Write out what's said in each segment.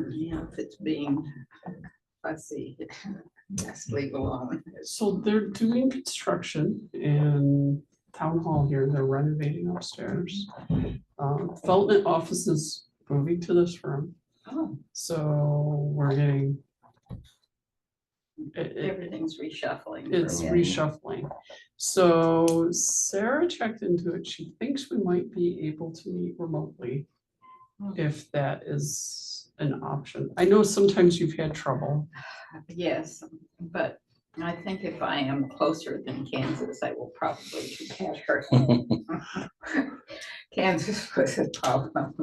Yeah, if it's being fussy, just leave alone. So they're doing construction in town hall here. They're renovating upstairs. Development office is moving to this room, Oh, so we're getting. everything's reshuffling. It's reshuffling. So Sarah checked into it. She thinks we might be able to meet remotely if that is an option. I know sometimes you've had trouble. Yes, but I think if I am closer than Kansas, I will probably do better. Kansas was a problem.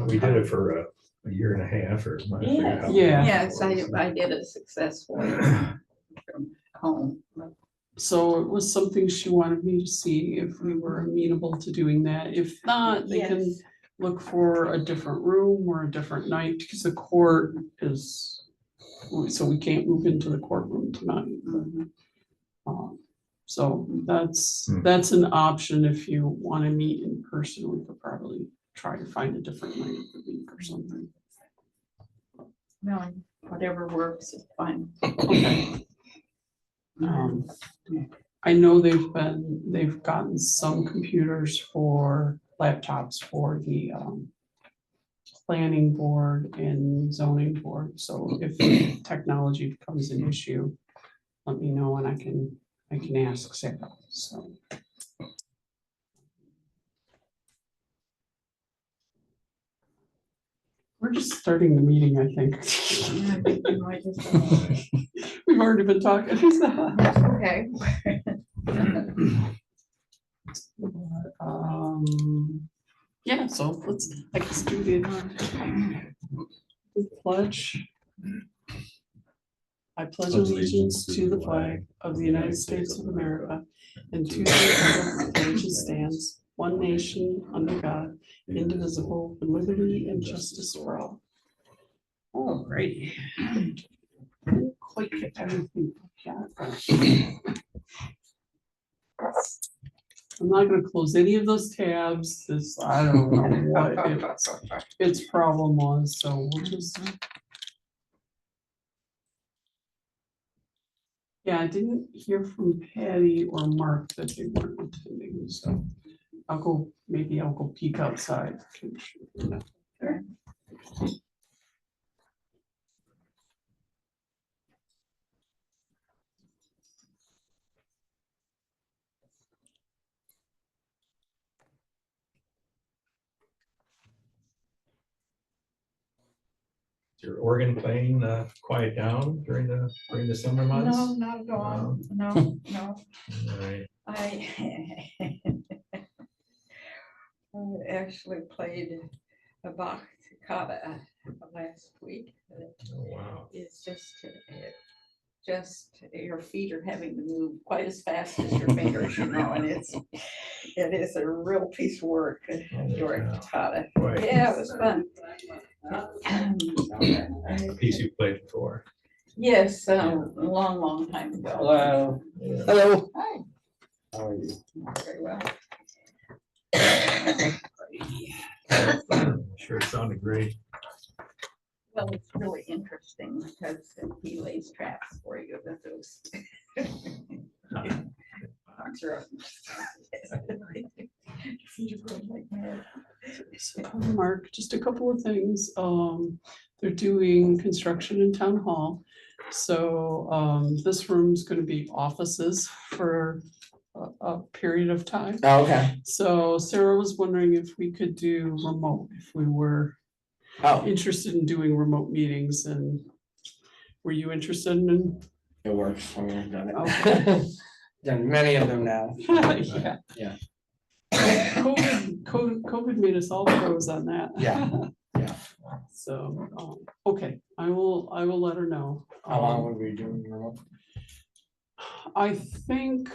We did it for a year and a half or. Yes, Yeah. yes, I did it successfully from home. So it was something she wanted me to see if we were amenable to doing that. If not, they can Yes. look for a different room or a different night, because the court is, so we can't move into the courtroom tonight. Mhm. So that's an option. If you want to meet in person, we could probably try to find a different night of the week or something. No, whatever works is fine. Okay. I know they've gotten some computers for laptops for the planning board and zoning board. So if technology becomes an issue, let me know and I can ask Sarah. So. We're just starting the meeting, I think. We've already been talking. Okay. Yeah, so let's, I guess, do the pledge. I pledge allegiance to the flag of the United States of America and to the republic for which it stands, one nation, under God, indivisible, with liberty and justice for all. All right. Didn't quite get everything. I'm not gonna close any of those tabs. This, I don't know what its problem was, so we'll just. Yeah, I didn't hear from Patty or Mark that they weren't attending, so maybe I'll go peek outside. Sure. Is your organ playing quiet down during the summer months? No, not at all. No, no. All right. I actually played a Bach toccata last week. Oh, wow. It's just your feet are having to move quite as fast as your fingers, and it is a real piece of work during toccata. Right. Yeah, it was fun. A piece you played before. Yes, a long time ago. Hello. Yeah. Hello. Hi. How are you? Very well. Sure, it sounded great. Well, it's really interesting because he lays traps for you with those. Mark, just a couple of things. They're doing construction in town hall. So this room's gonna be offices for a period of time. Oh, okay. So Sarah was wondering if we could do remote, if we were Oh, interested in doing remote meetings, and were you interested in? it works for me. I've done Okay. it. Done many of them now. Yeah. Yeah. COVID made us all pros on that. Yeah, yeah. So, okay, I will let her know. How long would we do remote? I think,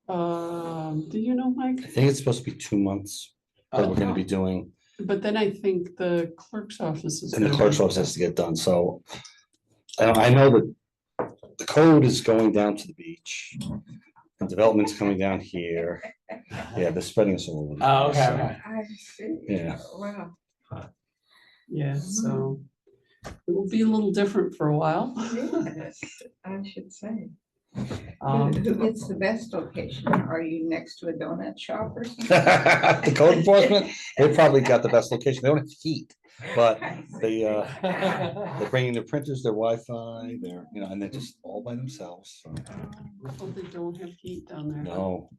do you know, Mike? I think it's supposed to be 2 months that we're gonna be doing, But then I think the clerk's office is. and the gonna clerk's be- office has to get done, so. I know that the code is going down to the beach. and development's coming down here. Yeah, they're spreading us all over. the Oh, place, okay, so- okay. I see. Yeah. Wow. Yeah, so it will be a little different for a while. Yes, I should say. Um, Who gets the best location? Are you next to a donut shop or something? The code enforcement, they probably got the best location. They don't have heat, but they, they're bringing their printers, their Wi-Fi, they're, and they're just all by themselves. So, oh, they don't have heat down there. no.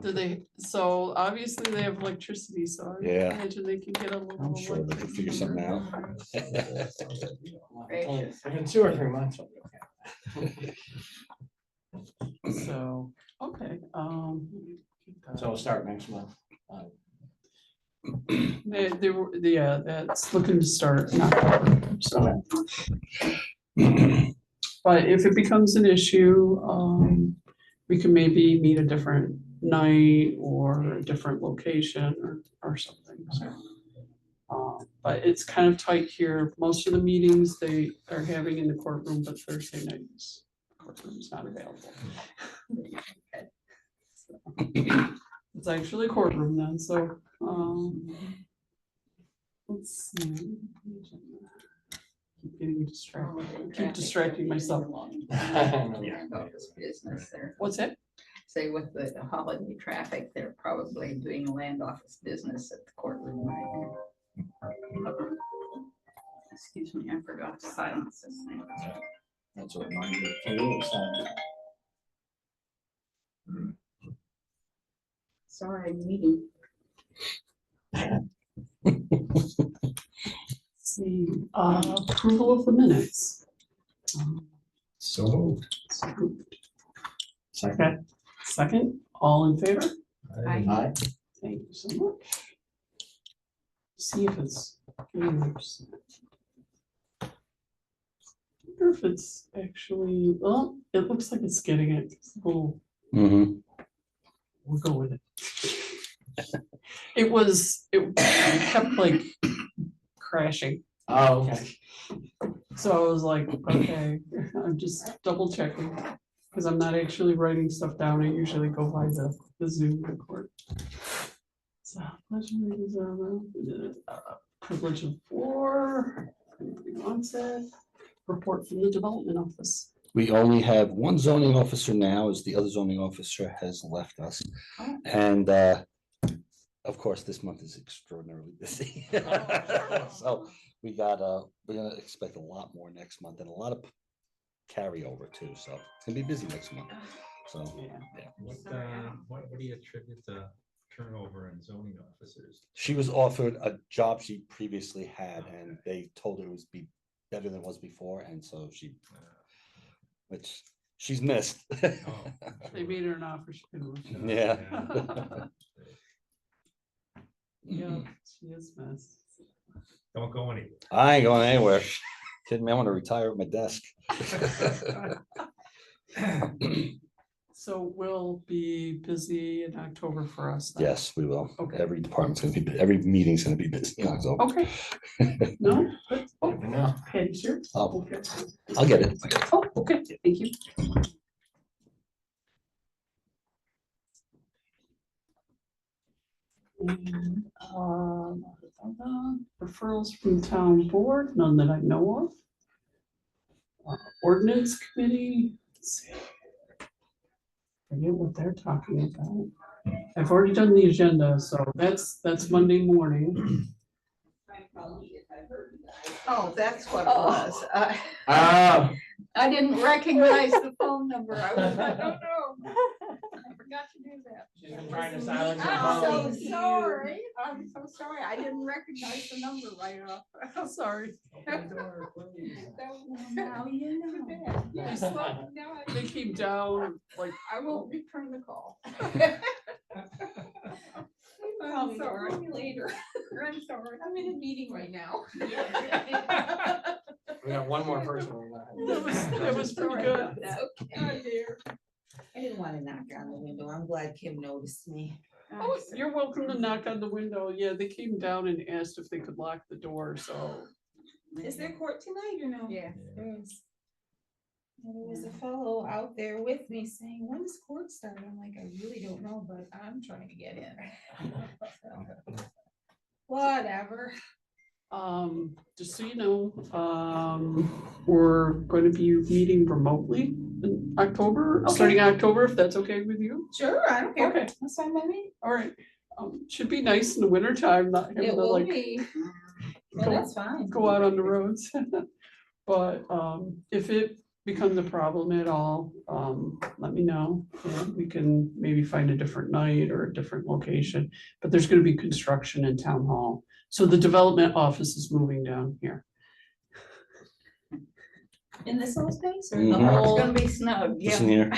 Do they, so obviously they have electricity, so I Yeah. imagine they can get a little. I'm sure they can figure something out. Gracious. If it's 2 or 3 months, I'll be okay. So, okay, So we'll start next month. they were, yeah, that's looking to start in October, so. But if it becomes an issue, we can maybe meet a different night or a different location or something, so. But it's kind of tight here. Most of the meetings they are having in the courtroom, but Thursday nights, courtroom's not available. So, it's actually a courtroom then, so, let's see. Keep getting distracted, keep distracting myself. Land office business there. What's it? Say with the holiday traffic, they're probably doing land office business at the courtroom right now. Excuse me, I forgot to silence this thing. That's what mine did too, so. Sorry, meeting. See, approval of the minutes. So moved. Second, second, all in favor? Aye. Aye. Thank you so much. See if it's yours. Wonder if it's actually, well, it looks like it's getting it. It's a little, Mhm. we'll go with it. It kept like crashing. Oh, okay. So I was like, okay, I'm just double checking, because I'm not actually writing stuff down. I usually go by the Zoom record. So, privilege of floor, onset, report from the development office. We only have one zoning officer now, as the other zoning officer has left us. Oh. And of course, this month is extraordinarily busy. So we got, we're gonna expect a lot more next month and a lot of carryover too. So it's gonna be busy next month. So, Yeah. What do you attribute the turnover in zoning officers? she was offered a job she previously had and they told her it was be better than it was before. And so she, which she's missed. Oh, They made her an offer she couldn't refuse. Yeah. Yeah, she is missed. Don't go anywhere. I ain't going anywhere. Kidding me, I want to retire at my desk. So we'll be busy in October for us then? Yes, we will. Okay. Every department's gonna be, every meeting's gonna be busy. So Okay. No? Good. Oh, Never know. Patty's here? I'll Okay. I'll get it. Oh, okay, thank you. And, referrals from town board, none that I know of. Ordinance committee. Let's see. Forget what they're talking about. I've already done the agenda, so that's Monday morning. Oh, that's what it was. Oh, I didn't recognize the phone number. I was like, oh no. I forgot to do that. she's been trying to silence her I'm so phone. sorry. I'm so sorry. I didn't recognize the number right off. I'm sorry. Now you know. Yes. They came down, like, I will return the call. Probably sorry. call me later. I'm sorry. I'm in a meeting right now. We got one more person. that was pretty good. Oh, dear. I didn't want to knock on the window. I'm glad Kim noticed me. Oh, you're welcome to knock on the window. Yeah, they came down and asked if they could lock the door, so. Is there court tonight or no? Yeah. There is. There was a fellow out there with me saying, when does court start? I'm like, I really don't know, but I'm trying to get in. Whatever. Just so you know, we're going to be meeting remotely in October, Okay. starting October, if that's okay with you. Sure, I don't care. Okay. That's fine by me. All right. Should be nice in the winter time, not having It to will like be. No, go- that's fine. go out on the roads. But if it becomes a problem at all, let me know. And we can maybe find a different night or a different location. But there's gonna be construction in town hall. So the development office is moving down here. In this little space or Mhm. the It's whole? gonna be snug, Just in yeah. here.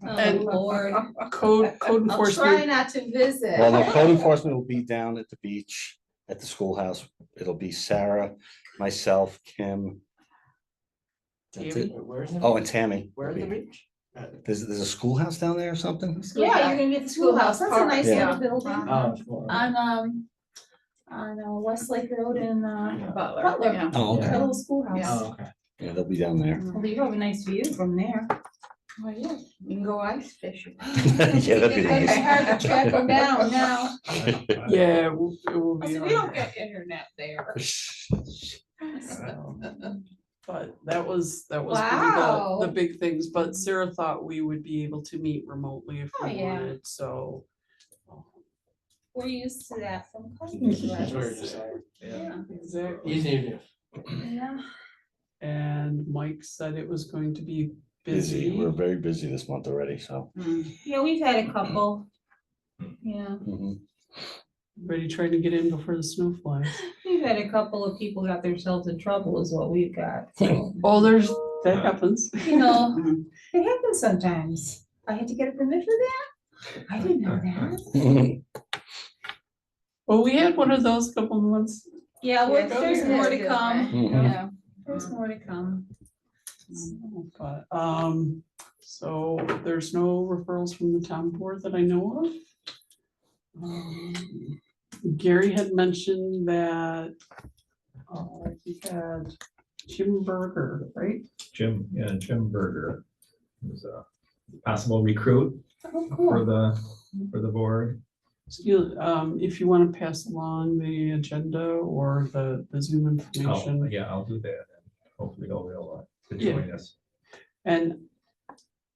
Oh, And- Lord. Code I'll try enforcement, not to visit. Well, the code enforcement will be down at the beach, at the schoolhouse. It'll be Sarah, myself, Kim. That's Tammy? it. Where's the? Oh, and Tammy. Where's the beach? There's a schoolhouse down there or something? Yeah, you're gonna be at the schoolhouse. That's a nice Yeah. little building. Oh, Florida. On Westlake Road in Butler, Butler. yeah. Oh, The okay. little schoolhouse. Oh, okay. Yeah, they'll be down there. Well, you have a nice view from there. Oh, yeah, you can go ice fishing. Yeah, that'd be It's nice. hard to track them down now. yeah, it will I be. said, we don't get internet there. But that was really Wow. the big things, but Sarah thought we would be able to meet remotely if Oh, we yeah. wanted, so. We're used to that from That's what you're customers. just saying. Yeah. Exactly. Easy to do. Yeah. And Mike said it was going to be Busy. busy. We're very busy this month already, so. Yeah, we've had a couple. Yeah, Mhm. Ready trying to get in before the snow flies. we've had a couple of people got themselves in trouble is what we've got. So, Oh, that happens. you know, Mhm. it happens sometimes. I had to get a permit for that? I didn't know that. Well, we had one of those a couple months. Yeah, well, Yes, there's you more did, to come. Mhm. Yeah. There's more to come. But, so there's no referrals from the town board that I know of. Gary had mentioned that he had Jim Berger, right? Jim Berger is a possible recruit Oh, for cool. the board. So if you want to pass along the agenda or the Zoom Oh, information. yeah, I'll do that. And hopefully they'll be able to Yeah. join us. And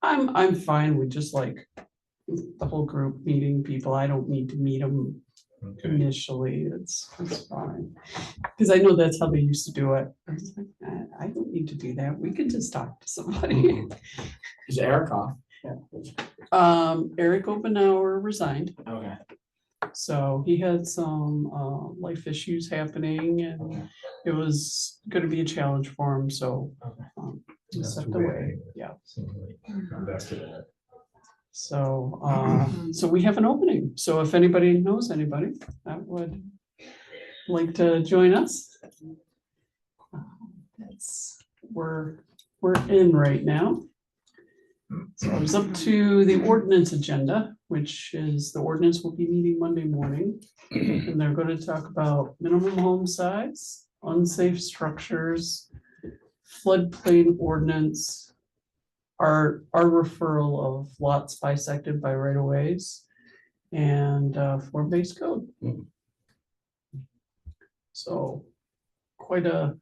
I'm fine with just like the whole group meeting people. I don't need to meet them Okay. initially. It's fine. Because I know that's how they used to do it. I was like, I don't need to do that. We can just talk to somebody. Is Eric off? Yeah. Eric Openauer resigned. Okay. So he had some life issues happening and it was gonna be a challenge for him, so. Okay. He That's stepped the way away, yeah. Seems like invested in it. So, so we have an opening, so if anybody knows anybody that would like to join us. We're in right now. So I was up to the ordinance agenda, which is the ordinance will be meeting Monday morning. And they're going to talk about minimum home size, unsafe structures, floodplain ordinance, our referral of lots bisected by right of ways, and form-based code. Mhm. So quite a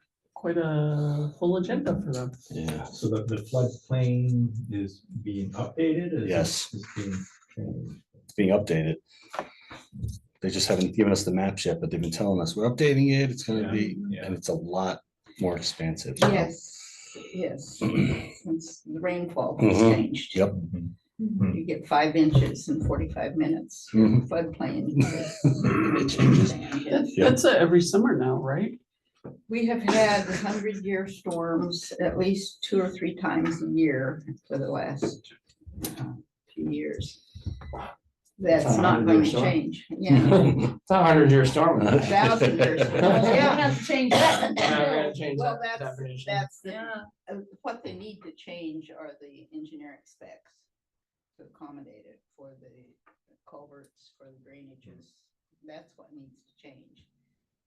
full agenda for them. Yeah, So the floodplain is being updated? Is it- Yes. It's being changed? it's being updated. They just haven't given us the maps yet, but they've been telling us we're updating it. It's gonna be, Yeah. and it's a lot more expansive. Yes, since the rainfall has Mhm. changed. Yep. Mhm. You get 5 inches in 45 minutes. Mhm. Floodplain. It changes. Yes. That's every summer now, right? We have had 100-year storms at least 2 or 3 times a year for the last few years. That's It's a not 100-year going to storm. change, yeah. It's a 100-year storm. 1,000-year storm. We don't have to change that. Yeah, we're gonna change Well, that that's, definition. that's, the- Yeah. what they need to change are the engineering specs to accommodate it for the culverts, for the drainages. That's what needs to change,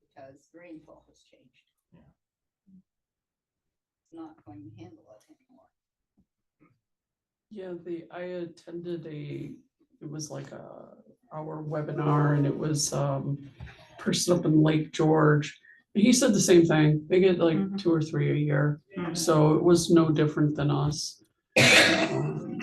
because rainfall has changed. Yeah. It's not going to handle it anymore. Yeah, I attended it was like our webinar and it was, person up in Lake George. And he said the same thing. They get like Mhm. 2 or 3 a year, Mhm. so it was no different than us. Um,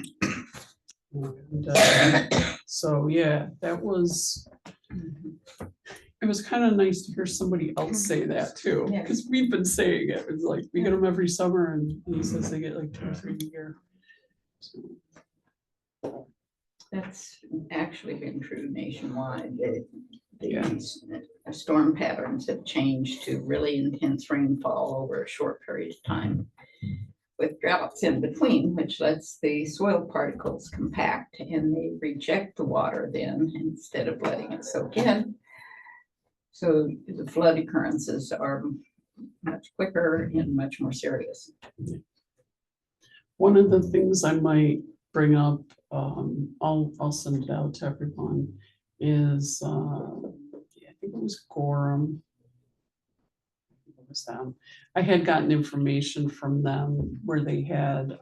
and, so, yeah, that was, it was kind of nice to hear somebody else say that too, Yeah. because we've been saying it. It's like, we get them every summer and he says they get like 2 or 3 a year. So, That's actually been true nationwide. Yeah. These storm patterns have changed to really intense rainfall over a short period of time, with droughts in between, which lets the soil particles compact and they reject the water then instead of letting it soak in. So the flood occurrences are much quicker and much more serious. One of the things I might bring up, I'll send it out to everyone, is, I think it was Gorham. It was them. I had gotten information from them where they had,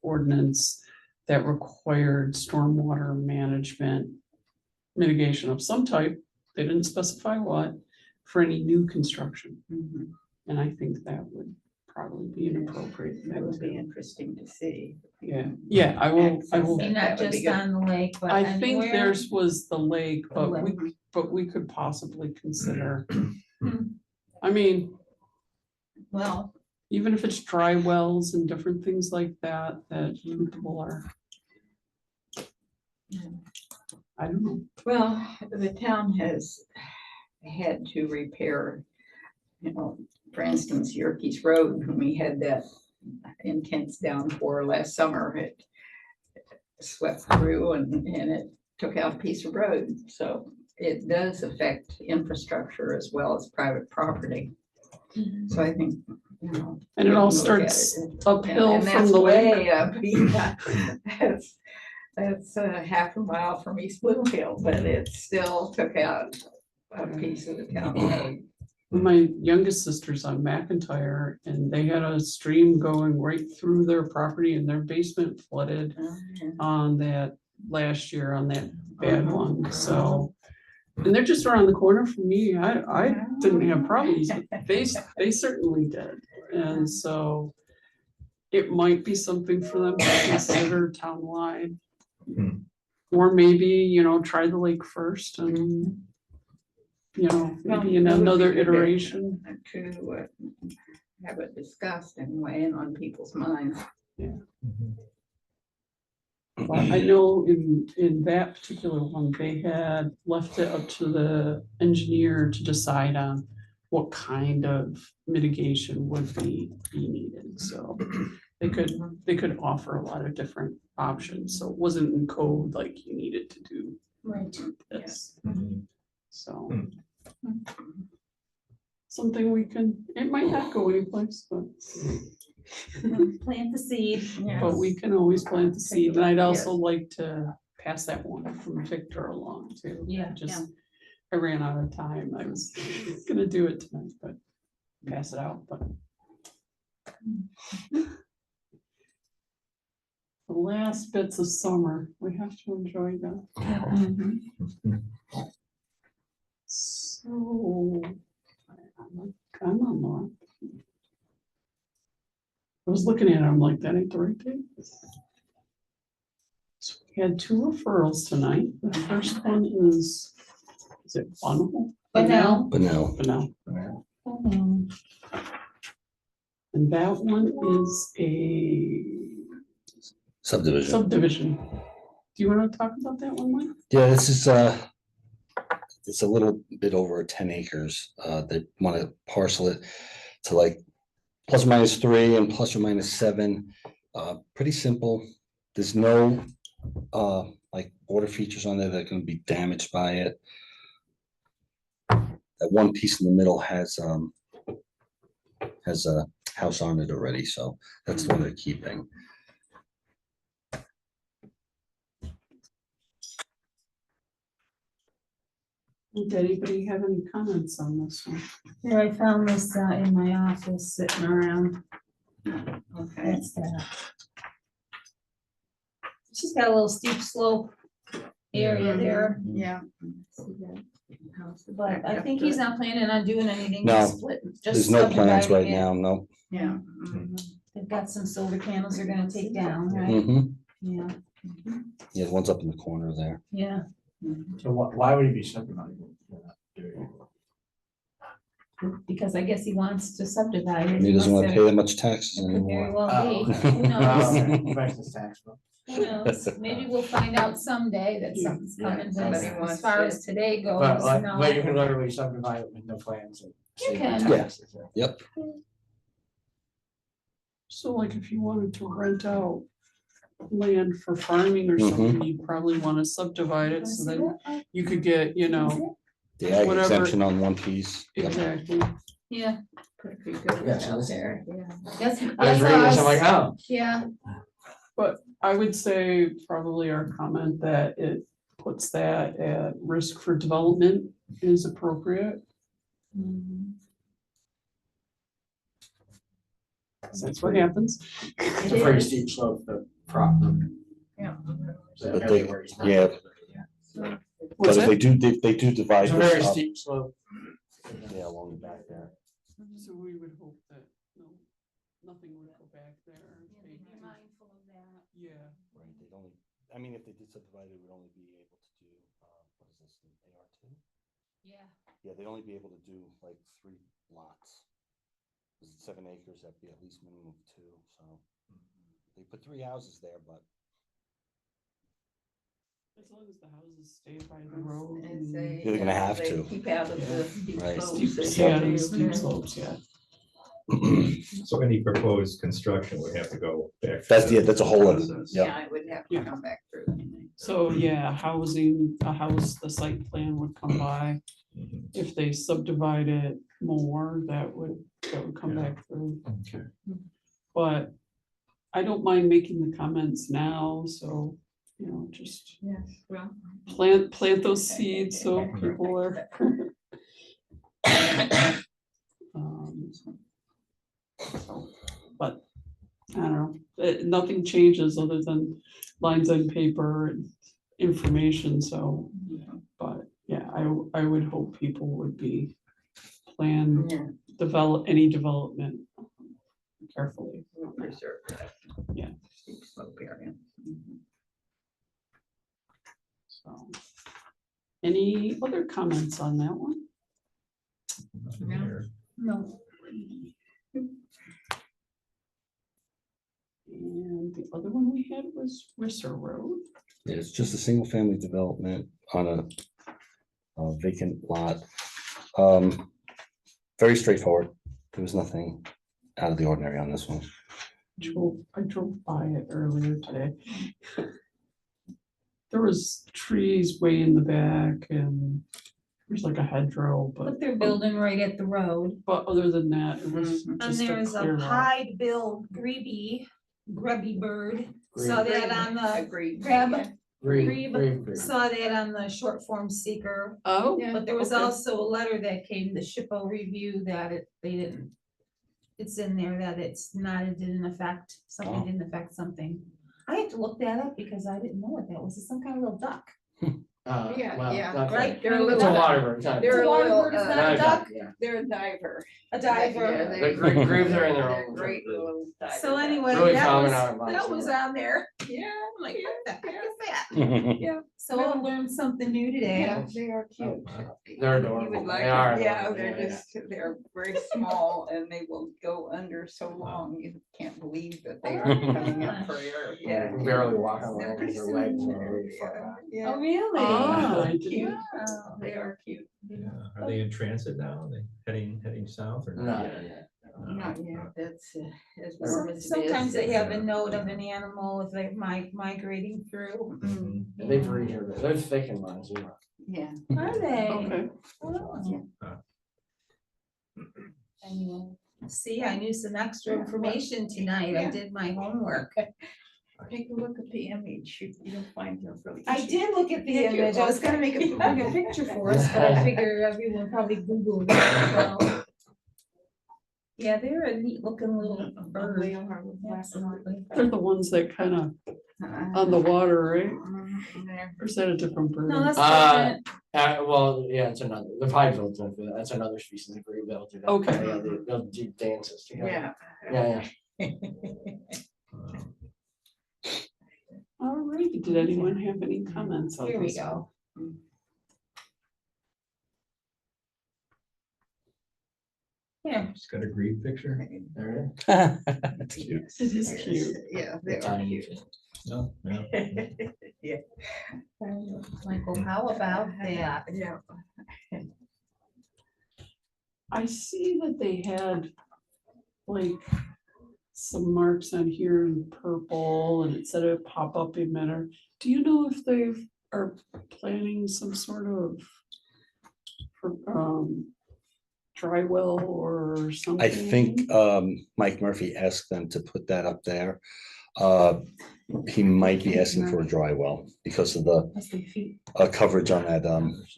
ordinance that required stormwater management mitigation of some type. They didn't specify what, for any new construction. And I think that would probably be an appropriate That thing would be to. interesting to see. Yeah, I will. And not That would be just good. on the lake, but I think anywhere. theirs was the lake, The but lake. we could possibly consider. Hmm. I mean, Well, even if it's dry wells and different things like that, that people are. I don't know. Well, the town has had to repair, for instance, Yerkes Road, when we had that intense downpour last summer, it swept through and it took out a piece of road. So it does affect infrastructure as well as private property. So I think, And we it all can look at starts it. uphill And from that's the lake. way up, yeah. That's half a mile from East Bloomfield, but it still took out a piece of the town road. My youngest sister's on McIntyre and they had a stream going right through their property and their basement flooded on that last year on that bad one, so. And they're just around the corner from me. I didn't have problems, but they certainly did. And so it might be something for them to consider townwide. Hmm. Or maybe, try the lake first and, maybe in Well, it would be another good to- iteration. To have it discussed and weigh in on people's minds. But I know in that particular one, they had left it up to the engineer to decide on what kind of mitigation would be needed, so they could offer a lot of different options, so it wasn't in code like you needed to do right. this, Mhm. so. Something it might not go anyplace, but Plant the seed. But we can always plant the seed, and I'd also Yes. like to pass that one from Victor along too. Yeah, I ran out of time, I was gonna do it tonight, but pass it out, but. The last bits of summer, we have to enjoy them. Mhm. So. I'm on Laura. I was looking at it, I'm like, that ain't the right date. So we had 2 referrals tonight. The first one is it Bunnell? Bunnell. But no, Bunnell. Mhm. And that one is a subdivision. subdivision. Do you want to talk about that one, Mike? Yeah, this is, it's a little bit over 10 acres. They want to parcel it to like ±3 and ±7. Pretty simple. There's no like water features on there that are going to be damaged by it. That one piece in the middle has a house on it already, so that's the one they're keeping. Did anybody have any comments on this one? Here, I found this in my office sitting around. Okay. That's that. she's got a little steep slope area there, Yeah. but I think he's not planning on doing anything. No, just split- just There's no plans subdividing right it. now, no. Yeah. They've got some solar panels they're gonna take down, right? Hmm. Yeah, Yeah, the one's up in the corner there. yeah. So why would he be subdividing? They're not doing it. Because I guess he wants to subdivide it. He doesn't want to unless pay they're- that much taxes It could very anymore. well Oh, be. okay. Who Oh, knows? okay. Versus tax bill. Who knows? Maybe we'll find out someday that something's Yeah, coming, but somebody as wants far to- as today goes, But like, no. but you can literally subdivide it with no plans. And You save can. the taxes. Yep. So like if you wanted to rent out land for farming or Mhm. something, you probably want to subdivide it so that you could get, you know, The ag Whatever. exemption on one piece. Yep. exactly. Yeah. Could be good Yeah, so out this- there. That's, I was that's reading this, I'm us. like, oh, Yeah, But I would say probably our comment that it puts that at risk for development is appropriate. That's what happens. it's a very steep slope, the prop. Yeah. So But they- everywhere he's not- yeah. Yeah. But What's if that? they do divide It's a very this up, steep slope. yeah, along the back there. So we would hope that, no, nothing would go back there. be mindful of that. Yeah. Right, they'd only, I mean, if they did subdivide, they would only be able to do, what is this, an AR2? Yeah. Yeah, they'd only be able to do like 3 lots. 'Cause it's 7 acres, that'd be at least minimum of 2, so. They put 3 houses there, but As long as the houses stay by the road. And and- say, You're gonna have they to. Keep out of the steep Right. slopes Steep, as yeah, you the do. steep slopes, yeah. So any proposed construction would have to go back. to That's, the yeah, that's a whole other, process. yeah. Yeah, it would have to Yeah. come back through. anyway. So, yeah, housing, a house, the site plan would come by. Mhm. If they subdivide it more, that would come Yeah. back through. Okay. But I don't mind making the comments now, so, you know, just Yes, well. plant those seeds so people are. Um, But, I don't know, nothing changes other than lines on paper and information, so, but, yeah, I would hope people would be plan, Yeah, develop any development carefully. we'll preserve that. Yeah. Steep slope area. Mhm. So, any other comments on that one? Nothing No. there. No. And the other one we had was Risser Road. Yeah, it's just a single family development on a vacant lot. Very straightforward. There was nothing out of the ordinary on this one. I drove by it earlier today. There was trees way in the back and there's like a hedgerow, But they're building right at the road. but other than that, it was Mhm. And just a there's clear a lot. pied-billed grubby bird. Saw that on the, Agreed. grab- yeah. grebe, saw that on the short form seeker. Oh, Yeah. But there was Okay. also a letter that came, the SHPO review that they didn't. It's in there that it's not, it didn't affect, something Oh. didn't affect something. I had to look that up because I didn't know what that was. It's some kind of little duck. Yeah, yeah, right. They're a It's a little, water bird. It's not- They're It's a a water little, bird, it's uh, not not a a duck, yeah. they're a diver. a Yeah, diver. they- The grebes are in their they're own- Great little diver. So anyway, Really that common was, out of that was Montana. on there. Yeah, I'm like, what the heck is that? yeah, So I learned something new today. yeah, they are cute. They're You adorable. would like They are them. Yeah, adorable. they're Yeah, just, they're very small and they will go under so long, you can't believe that they are coming up for air, You yeah. can barely walk on them because their legs are really far back. Yeah, Oh, really? Ah, I cute. didn't- They are cute. Yeah. Are they in transit now? Are they heading south or No, not? yeah. Not yet, that's as Some- warm as it is. Sometimes they have a note of an animal if they're migrating through. Mm, And they breed here. They're thick in Montana. yeah. Are they? Okay, Oh. Anyway, see, I knew some extra information tonight. I Yeah. did my homework. Take a look at the image, you'll find them really. I cute. did look at the Did you? image. I was gonna make bring a picture for us, but I figure everyone probably Googled it, so. Yeah, they're a neat looking little bird. Absolutely. They're the ones that kind of on the water, right? Or is that a different bird? No, that's Uh, different. well, yeah, it's another, the piebald, that's another species of green belt. Okay. Yeah, they'll do dances together. Yeah. Yeah, All right, did anyone have any comments on Here we this? go. Here, Just got a great picture. There That's cute. It is cute. Yeah, they it are is. cute. No, yeah. Michael, how about that? Yeah. I see that they had like some marks on here in purple and it said a pop-up emitter. Do you know if they are planning some sort of dry well or something? I think Mike Murphy asked them to put that up there. He might be asking for a dry well because of the Must be feet. coverage on that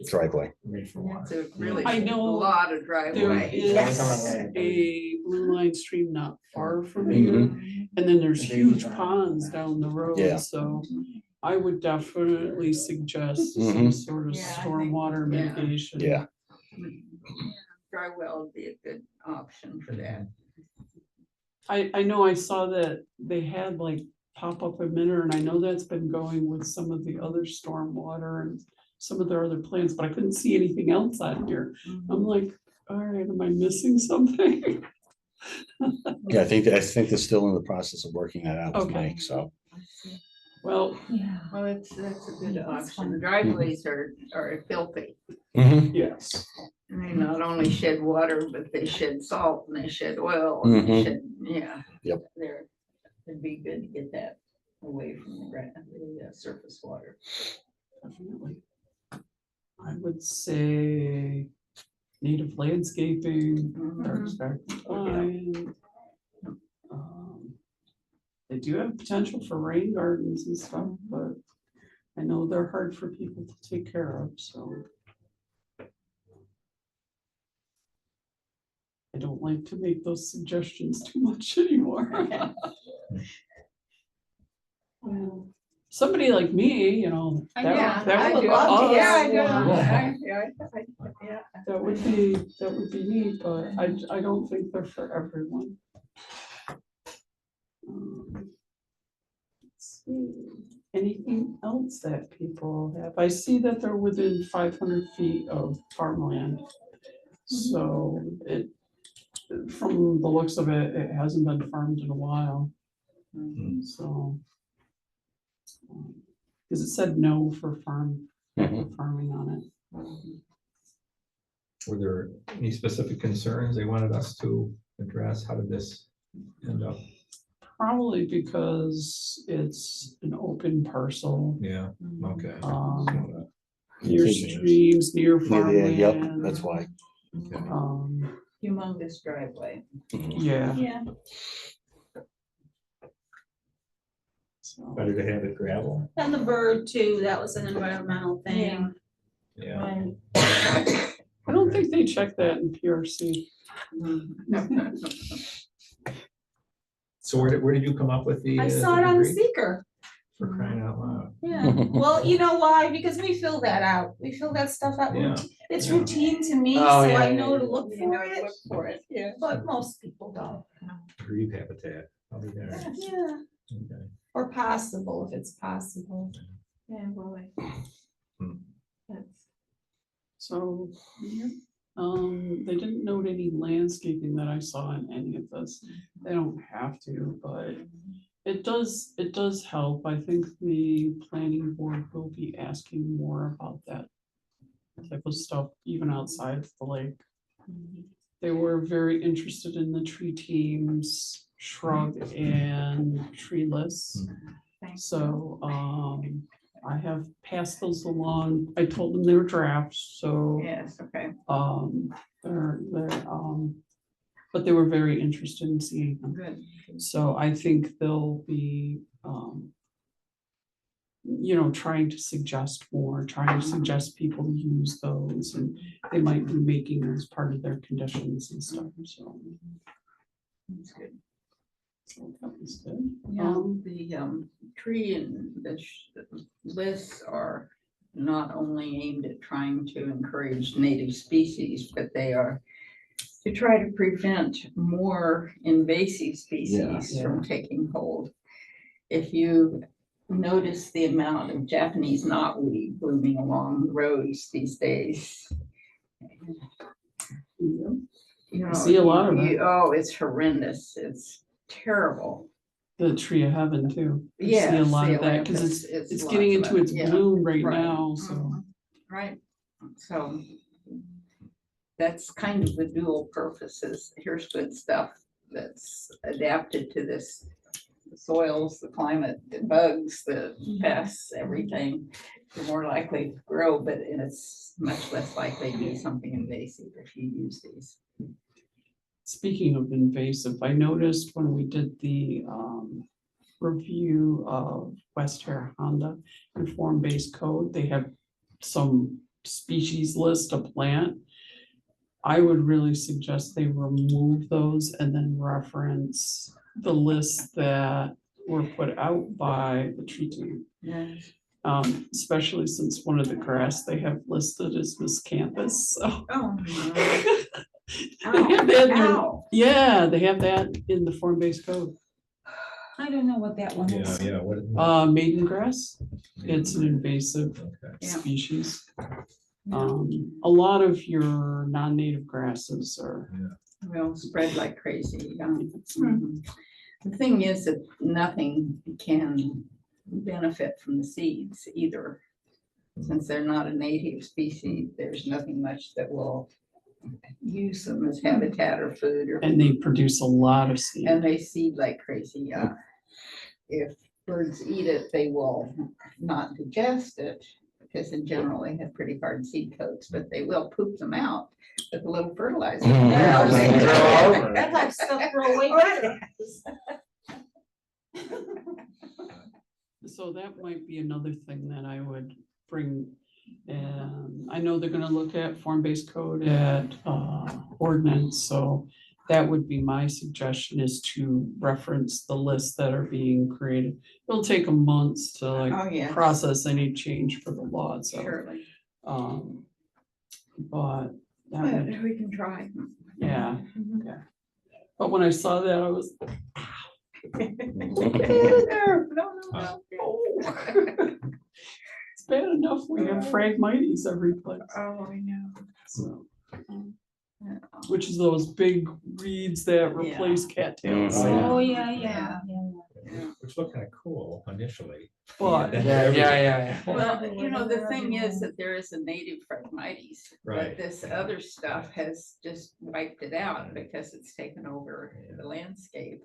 driveway. Made for water. It's a really I a know lot of There driveway. is Yeah. a blue line stream not far from Mhm. here, and then there's They huge try. ponds down the road, Yeah. so I would definitely suggest some Mhm. sort of Yeah, I think- stormwater yeah. mitigation. Yeah. Dry well would be a good option for that. I know I saw that they had like pop-up emitter, and I know that's been going with some of the other stormwater and some of their other plans, but I couldn't see anything else on here. I'm like, all right, am I missing something? Yeah, I think they're still in the process of working that out with Okay. Mike, so. Well, Yeah. Well, that's a good Yeah, that's option. fine. The driveways are filthy. Mhm. yes, And they not only shed water, but they shed salt and they shed oil and they Mhm. shed, yeah. Yep. There, it'd be good to get that away from the surface water. definitely. I would say native landscaping, dark Mhm. sky compliant. They do have potential for rain gardens and stuff, but I know they're hard for people to take care of, so. I don't like to make those suggestions too much anymore. Somebody like me, you know, I that know, that I would would love to us, hear Yeah, I it. do. Yeah. that would be neat, but I don't think they're for everyone. Let's see, anything else that people have? I see that they're within 500 feet of farmland. So it, from the looks of it, it hasn't been farmed in a while, so. Because it said no for farming on it. Were there any specific concerns they wanted us to address? How did this end up? Probably because it's an open parcul, Yeah, okay. near streams, near farmland. Yep, that's why. Okay. Humongous driveway. Yeah. Yeah. So, Better to have it gravel. And the bird too, that was an environmental thing. Yeah. Right. I don't think they check that in PRC. So where did you come up with the? I saw it on the degree? seeker. For crying out loud. Yeah, well, you know why? Because we fill that out. We fill that stuff out. Yeah. It's Yeah. routine to me, so Oh, yeah, I yeah, know to yeah. look for it, Look for it, yeah. but most people don't. Grieve habitat. I'll be there. Yeah, Okay. or possible, if it's possible. Yeah, well, Hmm. that's. So, yeah. They didn't note any landscaping that I saw in any of this. They don't have to, but it does help. I think the planning board will be asking more about that type of stuff, even outside of the lake. They were very interested in the tree teams, shrub and treeless. So, I have passed those along. I told them they were drafts, so. Yes, okay. They're, but they were very interested in seeing them. Good. So I think they'll be, trying to suggest more, trying to suggest people use those, and they might be making those part of their conditions and stuff, so. That's good. So that was good. Yeah, the tree and the lists are not only aimed at trying to encourage native species, but they are to try to prevent more invasive species Yeah. from taking hold. If you notice the amount of Japanese knotweed blooming along the roads these days, Yeah. you know, See a lot of it. Oh, it's horrendous. It's terrible. The tree of heaven too. I see Yeah. a lot of that because it's getting into its bloom right now, so. Mhm. Right, so that's kind of the dual purposes. Here's good stuff that's adapted to this, the soils, the climate, the bugs, the pests, everything. You're more likely to grow, but it's much less likely to be something invasive if you use these. Speaking of invasive, I noticed when we did the review of West Terra Honda and form-based code, they have some species list of plant. I would really suggest they remove those and then reference the lists that were put out by the tree team. Yeah. Especially since one of the grass they have listed is miscanthus, so. Oh. They have that in their- Ow. Yeah, they have that in the form-based code. I don't know what that one Yeah, is. yeah, what? Maiden grass, it's an invasive Okay. Yeah. species. A lot of your non-native grasses are, Will spread like crazy. Mhm. The thing is that nothing can benefit from the seeds either. Since they're not a native species, there's nothing much that will use them as habitat or food or. and they produce a lot of seed. And they seed like crazy, yeah. If birds eat it, they will not digest it, because in general they have pretty hard seed coats, but they will poop them out with a little fertilizer. Yeah, they throw over. That type of stuff throw away. So that might be another thing that I would bring. And I know they're gonna look at form-based code at ordinance, so that would be my suggestion, is to reference the lists that are being created. It'll take them months to like Oh, yeah, process any change for the law, so. surely, But that but would, we can try. yeah, but when I saw that, I was. No. It's bad enough we have Phragmites every place, Oh, I know. so, Yeah. which is those big reeds that replace cattails. Oh, yeah. Which looked kind of cool initially. But, Yeah. Well, you know, the thing is that there is a native Phragmites, but Right. this other stuff has just wiped it out because it's taken over the landscape.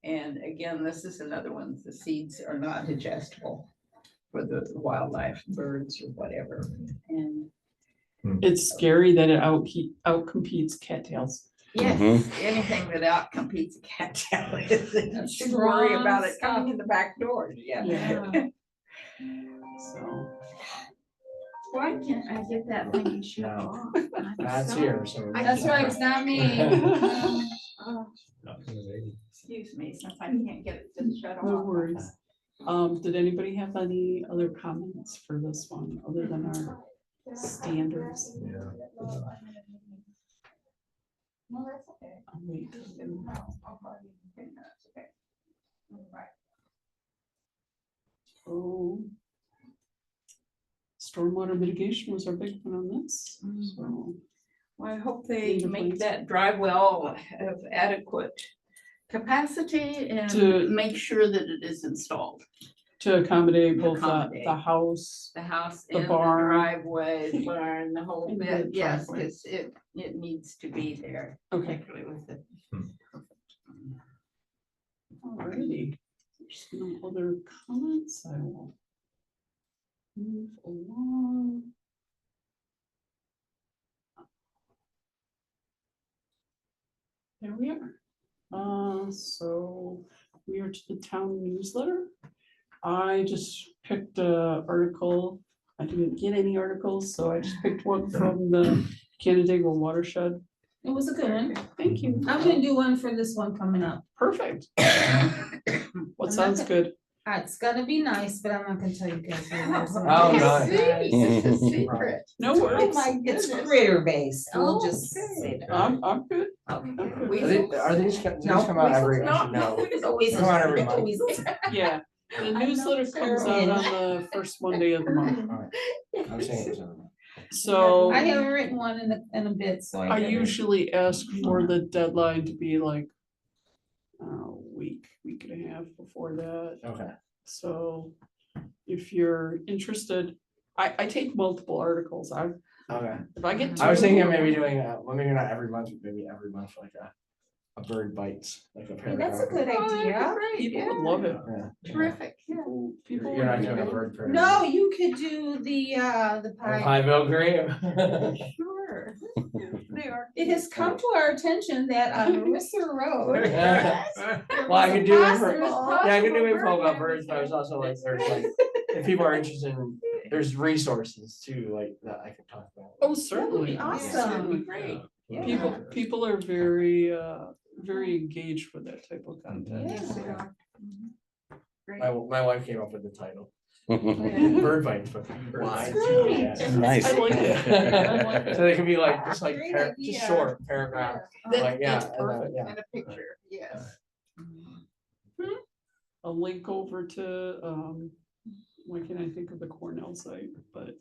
And again, this is another one, the seeds are not digestible for the wildlife, birds or whatever. And it's scary that it outcompetes cattails. yes, Mhm. anything that outcompetes a cattail is, you should worry about it coming in the back door, yeah. Yeah. So, Why can't I get that thing to shut No. off? That's here, so. That's right, it's not me. Oh, excuse me, since I can't get it to shut off. no worries. Did anybody have any other comments for this one, other than our standards? Yeah. No, that's okay. I'll wait. Okay, that's okay. All right. Oh. Stormwater mitigation was our big one on this, Mm-hmm. so. Well, I hope they Need a make place. that dry well of adequate capacity and To- make sure that it is installed. To accommodate both the Accommodate. house, The house The and the barn. driveway, the barn, the whole And the bit, yes, driveway. because it needs to be there, okay, particularly with the. alrighty. There's no other comments, I will move along. There we are. So we are to the town newsletter. I just picked a article. I didn't get any articles, so I just picked one from the Canandaigua Watershed It was a good one. Thank you. I'm gonna do one for this one coming up. Perfect. What I'm sounds not good? It's gonna be nice, but I'm not gonna tell you guys. what it is. Oh, nice. It's a secret. No Oh, worries. my It's goodness. critter based, we'll Oh, just okay. say that. I'm good. Okay. Weasels? Are these these No, come out every, weasels, I should know. There's always Come on, every a month. weasels. Yeah, the know newsletter it's comes terrible. out on the first Monday of the month. Alright. I was saying it was every month. So I haven't written one in a bit, so I. I gotta- usually ask for the deadline to be like week and a half before that. Okay. So if you're interested, I take multiple articles. Okay. If I get. I was two- thinking of maybe doing, well, maybe not every month, but maybe every month, like a bird bites, like a Hey, That's a paragraph. good Oh, that'd be idea. great, People would yeah. love it. Yeah. Terrific, yeah. People You're not would doing a be- bird paragraph. No, you could do the pie. Pineville Green. Sure. They are. It has come to our attention that on Marissa Road. Well, I could do it for, Possible. yeah, I could do info about birds, but I was also like, there's like, if people are interested in, there's resources too, like, that I could talk about. Oh, certainly. awesome. Certainly. Great. Yeah. People are very engaged with that type of content. Yeah. They are. Great. My wife came up with the title, Yeah. bird bites, but why? great. Yeah. Nice. I like it. I like it. So they can be like, just like, Great just idea. short paragraph, That- like, yeah, that's perfect. yeah. And a picture, yes. A link over to, why can't I think of the Cornell site, but.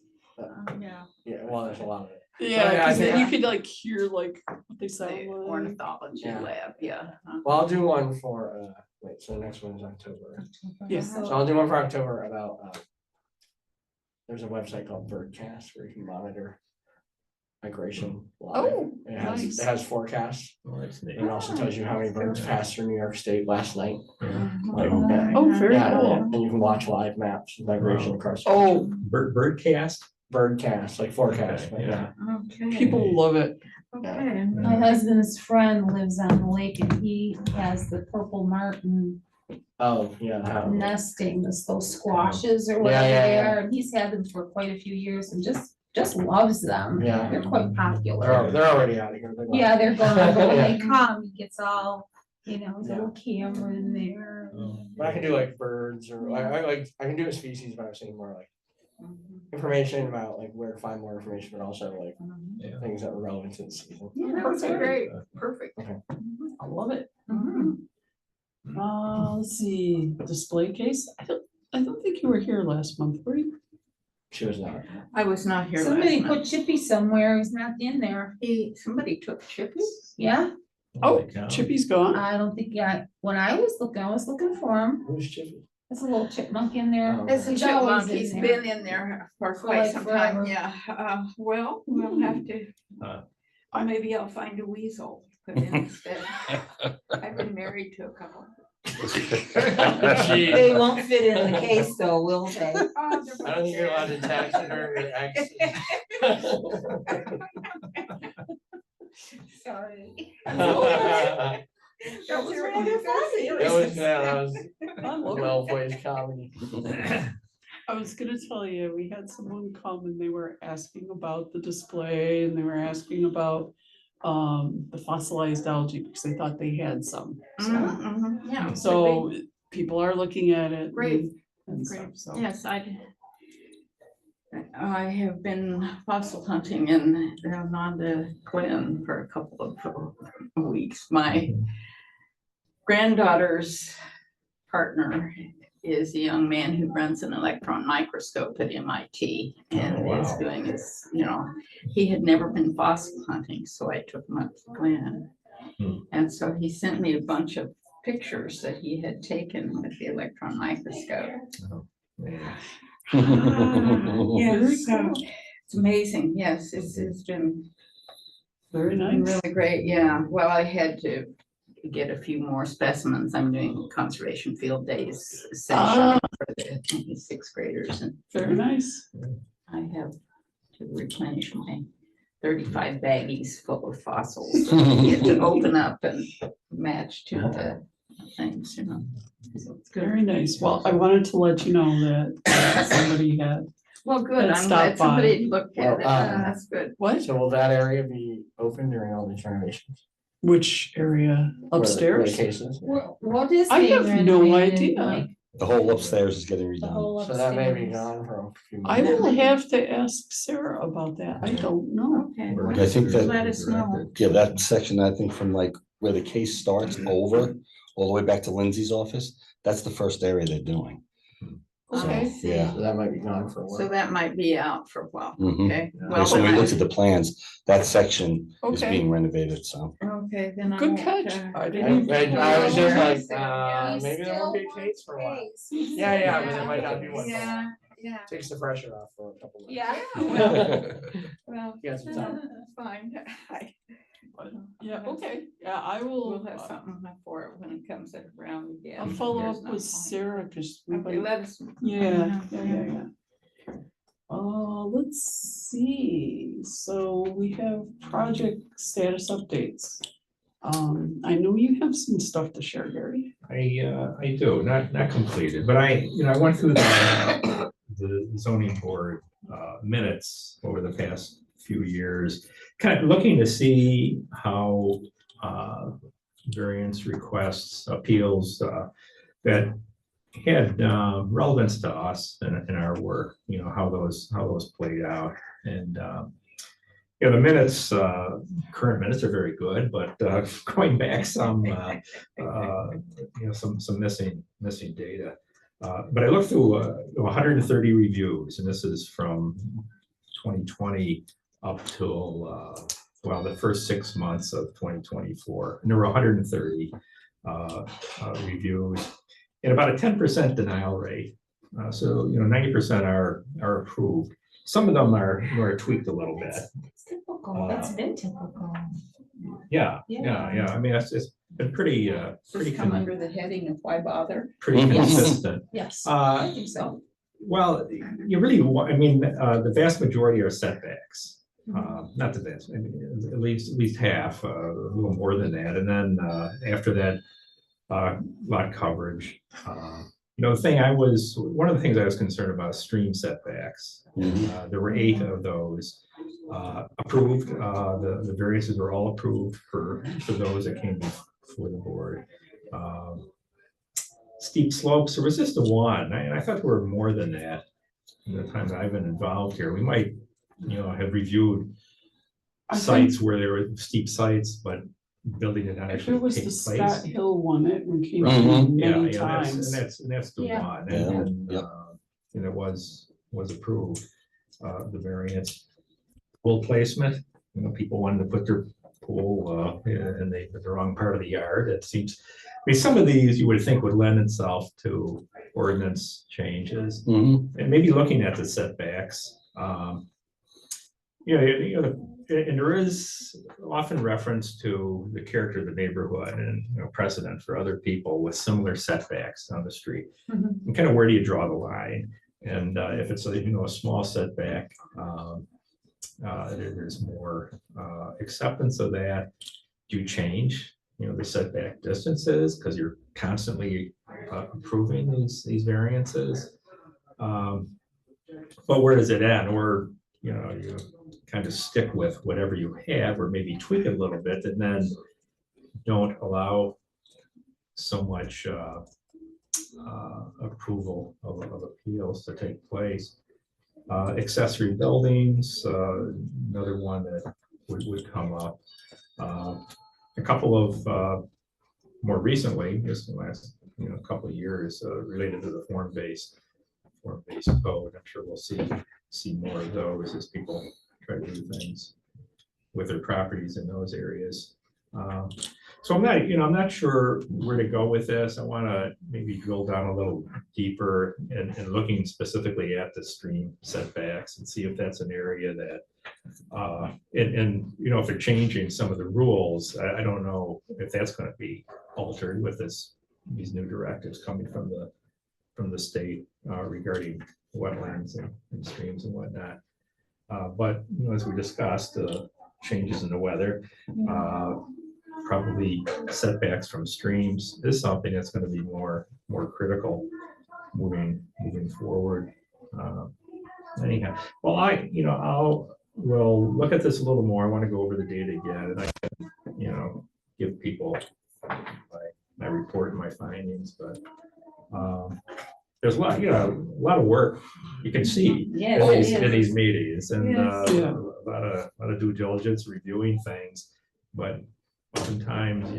Yeah. Yeah, well, there's a lot of it. Yeah, yeah, I cause then think- you could like hear like what they The sound like. ornithology Yeah. lab, yeah. Well, I'll do one for, wait, so the next one is October. Yes. So I'll do one for October about, there's a website called Birdcast where you can monitor migration live. Oh, It has, nice. it has forecasts, Well, that's neat. and it also tells you how many birds passed through New York State last night. Yeah. Like, Oh, very yeah, cool. and you can watch live maps of migration Wow. across. the country. Oh, Birdcast? Birdcast, like forecast, but Okay, yeah. Okay. people love it. Okay. My husband's friend lives on the lake and he has the purple martin Oh, yeah. how- nesting, those squashes or Yeah, whatever yeah, they yeah. are. And he's had them for quite a few years and just loves them. Yeah. They're quite popular. They're already out of here. They're Yeah, they're gone, but when they Yeah. come, he gets all, his Yeah. little camera in there. But I can do like birds or I can do a species, but I was saying more like information about like where to find more information, but also like Yeah. things that are relevant to the season. Yeah, that was Perfect. great, perfect. I love it. Mhm. Let's see, display case. I don't think you were here last month, were you? She was not. I was not here last Somebody month. put Chippy somewhere, he's not in there. Somebody took chips? Yeah, Oh, my cow. Chippy's gone. I don't think, when I was looking for him. Who's Chippy? There's a little chipmunk in there. Oh. It's a He's always chipmunk, in he's there. been in there for For quite like some time, forever. yeah. Well, we'll have to, or maybe I'll find a weasel, to put in instead. I've been married to a couple. She- They won't fit in the case though, will they? Oh, I don't think you're allowed to tax her your exes. Sorry. That That was rather rather funny. was, yeah, that was I love it. well placed comedy. I was gonna tell you, we had someone come and they were asking about the display and they were asking about the fossilized algae because they thought they had some. Yeah. So people are looking at it. Great, and stuff, great. so. Yes, I have been fossil hunting in Nanda Glen for a couple of weeks. My granddaughter's partner is a young man who runs an electron microscope at MIT and Oh, is wow. doing his, he had never been fossil hunting, so I took him up to Glen. Hmm. And so he sent me a bunch of pictures that he had taken with the electron microscope. Yes, so it's amazing. Yes, it's been Very nice. really great. Yeah, well, I had to get a few more specimens. I'm doing conservation field days session for the sixth graders, and Very nice. I have to replenish my 35 baggies full of fossils. You have to open up and match to the things, So it's good. Very nice. Well, I wanted to let you know that somebody had Well, good, And I'm stop glad somebody looked at Well, it, that's good. What? So will that area be open during all these renovations? Which area? Where the Upstairs? cases? Well, what is I being have no renovated, idea. Mike? The whole upstairs is getting The redone. whole So that may be upstairs. gone for a few I months. will have to ask Sarah about that. I don't know. Okay. Or I think that- Let us know. Yeah, that section, I think from like where the case starts over, all the way back to Lindsay's office, that's the first area they're doing. Okay. So, yeah. So that might be gone for a while. So that might be out for a while, Mhm. okay? Yeah, Well, so when we then looked at the plans, that section is Okay. being renovated, so. Okay, then I Good won't, catch. I I didn't. I was just like, You maybe there won't be a still case for a while. Case. Yeah, yeah, but there might not be one for a while. Yeah, yeah, Takes the pressure off for a couple months. Yeah. well, You got some time. fine. Yeah, okay. Yeah, I will. We'll have something for it when it comes around again. I'll follow There's up no with point. Sarah because we Okay, might. let us. Yeah. Let's see. So we have project status updates. I know you have some stuff to share, Gary. I do, not completed, but I went through the zoning board minutes over the past few years, kind of looking to see how variance requests, appeals that had relevance to us in our work, how those played out. And the minutes, current minutes are very good, but going back some missing data. But I looked through 130 reviews, and this is from 2020 up till the first 6 months of 2024, and there were 130 reviews, and about a 10% denial rate. So 90% are approved. Some of them are tweaked a little bit. It's typical, that's been typical. Yeah. Yeah. I mean, it's been pretty Come under the heading of why bother? pretty Yes. consistent. Yes, I Uh, think so. Well, you really, the vast majority are setbacks. Not the vast, I mean, at least half, a little more than that. And then after that, lot coverage. One of the things I was concerned about is stream setbacks. There were 8 of those approved. The variances were all approved for those that came before the board. Steep slopes, there was just the one, and I thought there were more than that in the time that I've been involved here. We might, have reviewed I think sites where there were steep sites, but building did not if actually it was take the place. Scott Hill one, it we came Mhm. in Yeah, many yeah, times. that's the Yeah. one, Yeah, and yep. and it was approved, the variance. Pool placement, people wanted to put their pool, in the wrong part of the yard, it seems. I mean, some of these you would think would lend itself to ordinance changes, Mhm. and maybe looking at the setbacks. And there is often reference to the character of the neighborhood and precedent for other people with similar setbacks on the street. Mhm. And kind of where do you draw the line? And if it's a small setback, there's more acceptance of that. Do you change the setback distances because you're constantly approving these variances? But where does it end? Or you kind of stick with whatever you have, or maybe tweak it a little bit, and then don't allow so much approval of appeals to take place. Accessory buildings, another one that would come up. A couple of more recently, just in the last couple of years, related to the form-based code. I'm sure we'll see more of those as people try to do things with their properties in those areas. So I'm not sure where to go with this. I want to maybe drill down a little deeper and looking specifically at the stream setbacks and see if that's an area that, if they're changing some of the rules, I don't know if that's going to be altered with these new directives coming from the state regarding wetlands and streams and whatnot. But as we discussed, changes in the weather, probably setbacks from streams is something that's going to be more critical moving forward. anyhow, well, we'll look at this a little more. I want to go over the data again, and I can, give people my report and my findings, but there's a lot, a lot of work you can see Yes, in it these, in is. these meetings, and Yes. Yeah. a lot of due diligence, reviewing things, but oftentimes,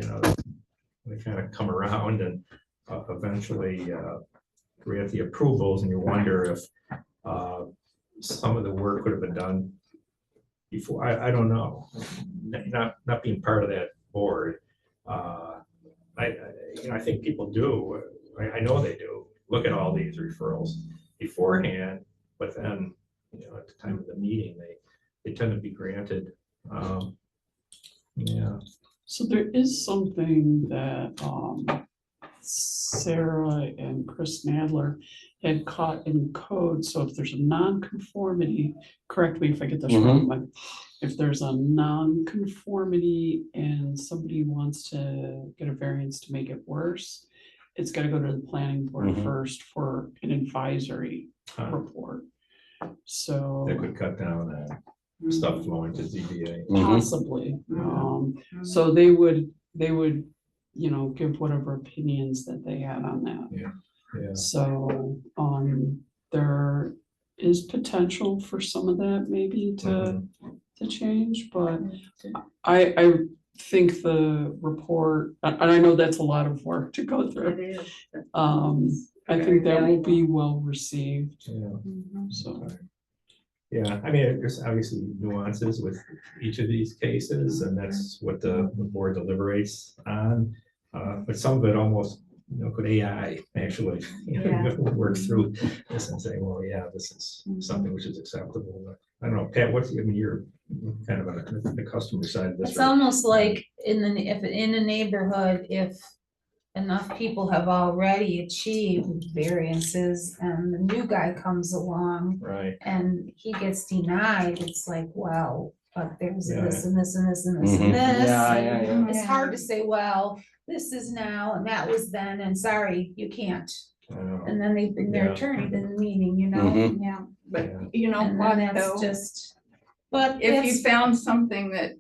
they kind of come around and eventually we have the approvals, and you wonder if some of the work could have been done before. I don't know. Not being part of that board, I think people do. I know they do. Look at all these referrals beforehand, but then, at the time of the meeting, they tend to be granted. Yeah. So there is something that Sarah and Chris Nadler had caught in code. So if there's a non-conformity, correct me if I get this wrong, but if there's a non-conformity and somebody wants to get a variance to make it worse, it's got to go to the planning board Mhm. first for an advisory Huh. report. So That could cut down stuff flowing to ZBA. possibly, so they would, give whatever opinions that they had on that. Yeah. So, there is potential for some of that maybe to change, but I think the report, and I know that's a lot of work to go It through. is. I think that will be well received, Yeah. so. Yeah, I mean, there's obviously nuances with each of these cases, and that's what the board deliberates on. But some of it almost, could AI actually, work through this and say, well, yeah, this is something which is acceptable. But I don't know, Pat, you're kind of on the customer side of this. It's right? almost like in a neighborhood, if enough people have already achieved variances and the new guy comes along Right, and he gets denied, it's like, well, but there's Yeah. this and this and this and this Mhm. and this. Yeah. It's hard to say, well, this is now and that was then, and sorry, you can't. I know. And then they bring their Yeah. attorney to the meeting, Mhm. Yeah, but Yeah. you know And what, then that's though, just, but if you it's, found something that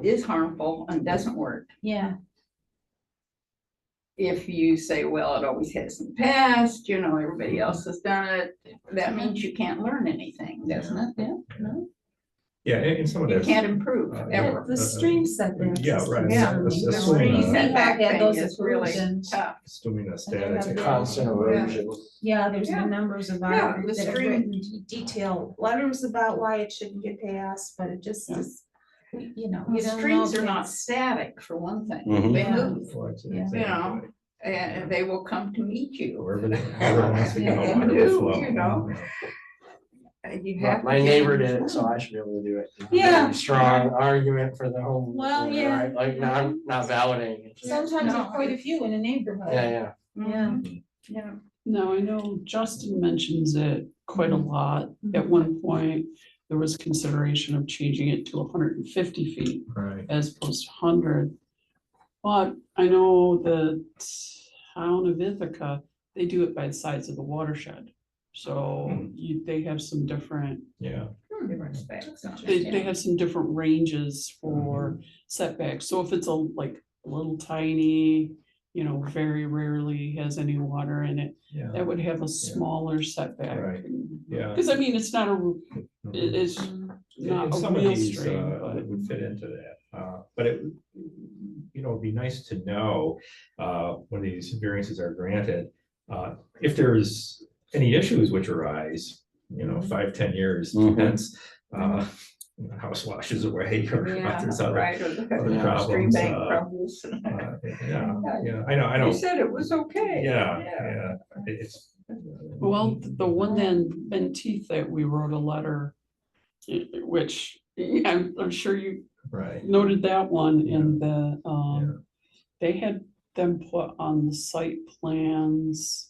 is harmful and doesn't work, yeah, if you say, well, it always has in the past, everybody else has done it, that means you can't learn anything, doesn't it? Yeah, and some of You that's. can't improve ever. the stream setbacks. Yeah, right. Yeah. Assuming We a- have Setback had thing those is really approved. tough. assuming a have static. been- Constant erosion. Yeah, there's Yeah. been numbers of Yeah, our the that have stream- written detailed letters about why it shouldn't get passed, but it just Yeah. is, you The don't know. streams if are not it's- static, for one thing, Mhm. they Yeah. move, Well, it's- Yeah. exactly. and they will come to meet you. Wherever wants to go, Yeah, water will do, flow. you know. You have. My to neighbor get- did it, so I should be able to do it. Yeah. Pretty strong argument for the home. Well, yeah. right? Like not validating it. just- Sometimes No. there's quite a few in a neighborhood. Yeah. Mhm. Yeah. No, I know Justin mentions it quite a lot. At one point, there was consideration of changing it to 150 feet Right, as opposed to 100. But I know the town of Ithaca, they do it by the size of the watershed. So they have some different, yeah, Different specs on it, they yeah. have some different ranges for setbacks. So if it's a little tiny, very rarely has any water in it, yeah, that would have a smaller setback. Right. yeah. Because I mean, it's not it's And not a some of real these stream, but would fit into that, but it'd be nice to know when these variances are granted, if there's any issues which arise, 5, 10 years Mhm. hence, the house washes away or Yeah, there's other, right, or other the stream problems. bank problems. Yeah, I know. You said it was okay. Yeah, it's. well, the one then Menteith that we wrote a letter, which I'm sure you Right, noted that one in the, Yeah. they had them put on the site plans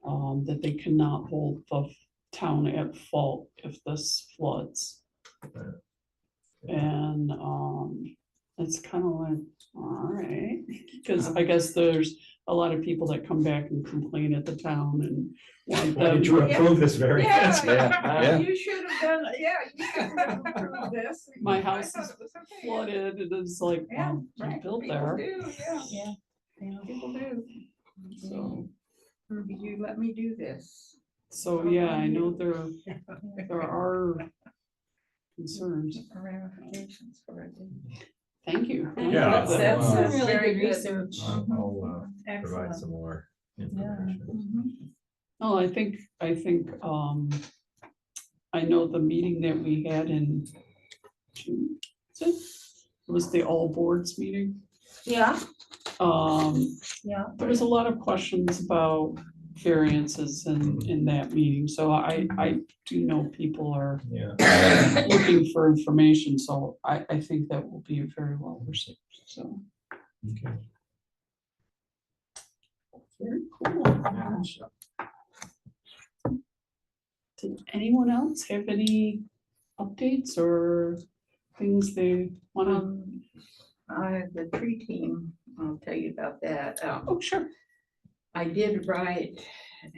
that they cannot hold the town at fault if this floods. And it's kind of like, all right, because I guess there's a lot of people that come back and complain at the town and want Why them. did you approve this variance? Yeah. You should have done, yeah, you should have approved this. My I house thought is it was okay. flooded, and it's like, Yeah, well, you right, built people there, do, yeah, Yeah. people do. so. Did you let me do this? So, yeah, I know there are concerns. Ramifications for it. Thank you. Yeah, That's I'll, some uh, really very good good. research. I'll provide Excellent. some more information. Mhm. Oh, I think, I know the meeting that we had in June, it was the all boards meeting. Yeah, yeah. There was a lot of questions about variances in that meeting, so I do know people are Yeah. looking for information, so I think that will be very well received, so. Okay. Very cool. Did anyone else have any updates or things they wanna? The tree team, I'll tell you about that. Oh, sure. I did write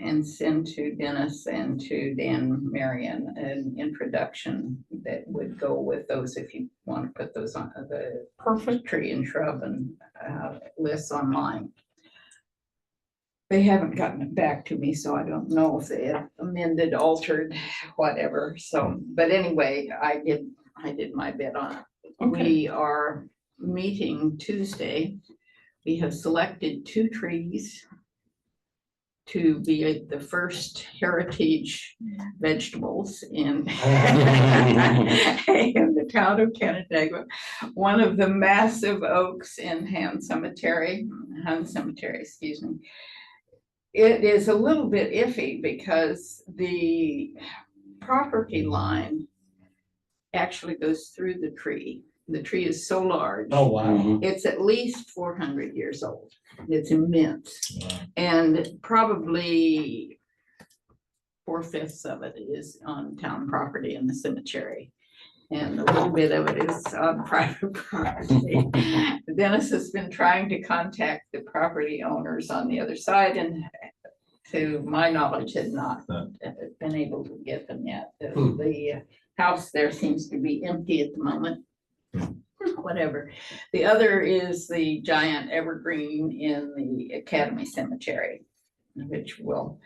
and send to Dennis and to Dan Marion an introduction that would go with those if you want to put those on the Perfect. tree and shrub and lists online. They haven't gotten it back to me, so I don't know if they have amended, altered, whatever. So, but anyway, I did my bit on it. Okay. We are meeting Tuesday. We have selected 2 trees to be the first heritage vegetables in in the town of Canandaigua. One of the massive oaks in Hunt Cemetery, excuse me. It is a little bit iffy because the property line actually goes through the tree. The tree is so large. Oh, wow. Mhm. It's at least 400 years old. It's immense. Wow. And probably 4/5 of it is on town property in the cemetery. And a little bit of it is on private property. Dennis has been trying to contact the property owners on the other side and to my knowledge had not been able to get them yet. The house there seems to be empty at the moment. Whatever. The other is the giant evergreen in the Academy Cemetery, which will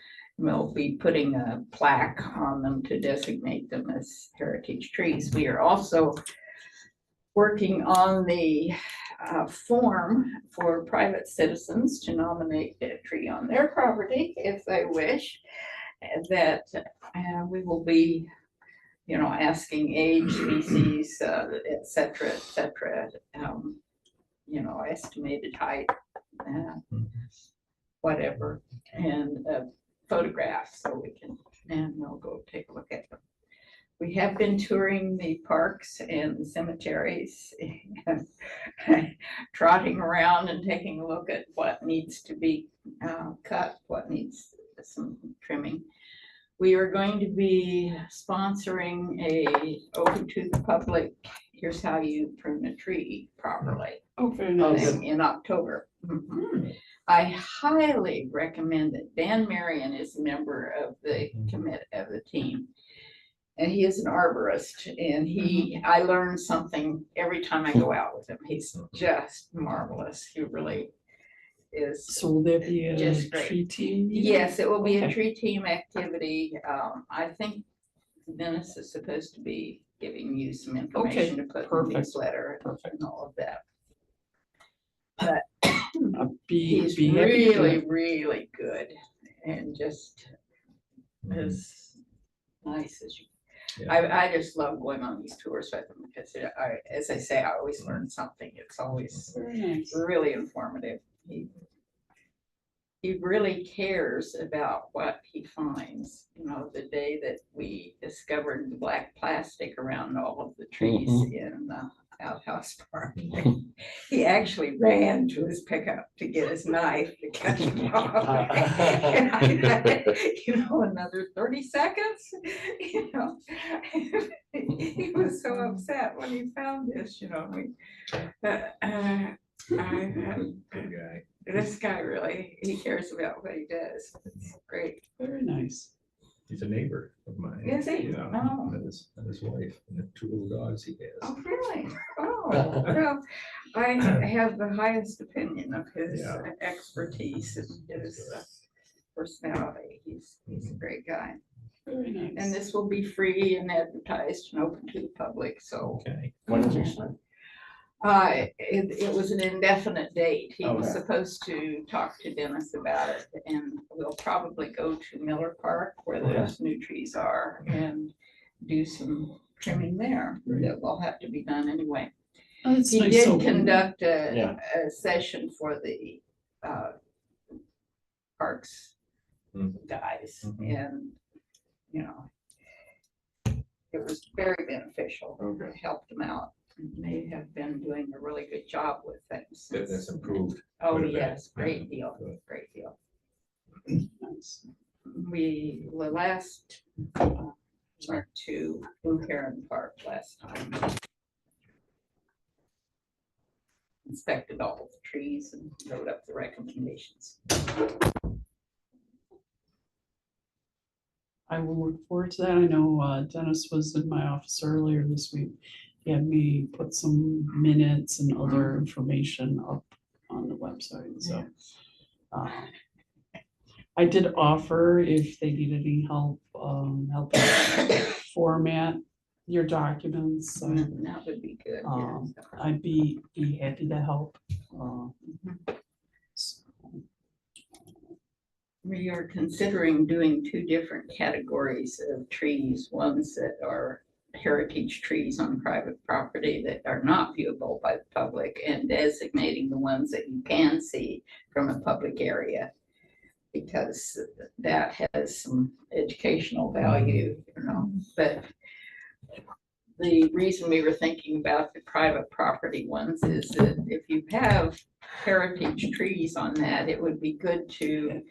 be putting a plaque on them to designate them as heritage trees. We are also working on the form for private citizens to nominate a tree on their property if they wish. That we will be, asking age, species, et cetera, estimated height, whatever, and photographs so we can, and we'll go take a look at them. We have been touring the parks and the cemeteries, trotting around and taking a look at what needs to be cut, what needs some trimming. We are going to be sponsoring a open to the public, here's how you prune a tree properly. Oh, very nice. In October. I highly recommend it. Dan Marion is a member of the team. And he is an arborist and I learn something every time I go out with him. He's just marvelous. He really is. So will there be a Just great. tree team? meeting? Yes, it will be a Okay. tree team activity. I think Dennis is supposed to be giving you some information to put in the perfect. newsletter Perfect. and all of that. I'd be He's happy to do really, it. really good and just as nice as you. I just love going on these tours with him because as I say, I always learn something. It's always Very nice. really informative. He really cares about what he finds. The day that we discovered the black plastic around all of the trees in the outhouse park, he actually ran to his pickup to get his knife to cut it off. Another 30 seconds, he was so upset when he found this, Good guy. This guy really, he cares about what he does. It's great. Very nice. He's a neighbor of mine. Is he? Yeah, Oh. and his wife, and the 2 little dogs he has. Oh, really? Oh, well, I have the highest opinion of his Yeah. expertise and his personality. He's a great guy. Very nice. And this will be free and advertised and open to the public, so. Okay. When does it start? It was an indefinite date. He was Okay. supposed to talk to Dennis about it, and we'll probably go to Miller Park where those new trees are and do some trimming there. That will have to be done anyway. Oh, it's He nice did open. conduct Yeah. a session for the parks Mhm. guys, Mhm. and, you know, it was very beneficial. It helped them out. And they have been doing a really good job with things. Fitness improved. Oh, quite a bit. yes, great Yeah. deal, Good. great deal. Nice. We, the last, went to Blue Heron Park last time. Inspected all the trees and wrote up the recommendations. I will look forward to that. I know Dennis was in my office earlier this week. He had me put some minutes and other information up on the website, so. I did offer if they need any help, helping format your documents, so That would be good. yeah. I'd be happy to help. So, We are considering doing 2 different categories of trees, ones that are heritage trees on private property that are not viewable by the public, and designating the ones that you can see from a public area. Because that has some educational value, you know, but the reason we were thinking about the private property ones is that if you have heritage trees on that, it would be good to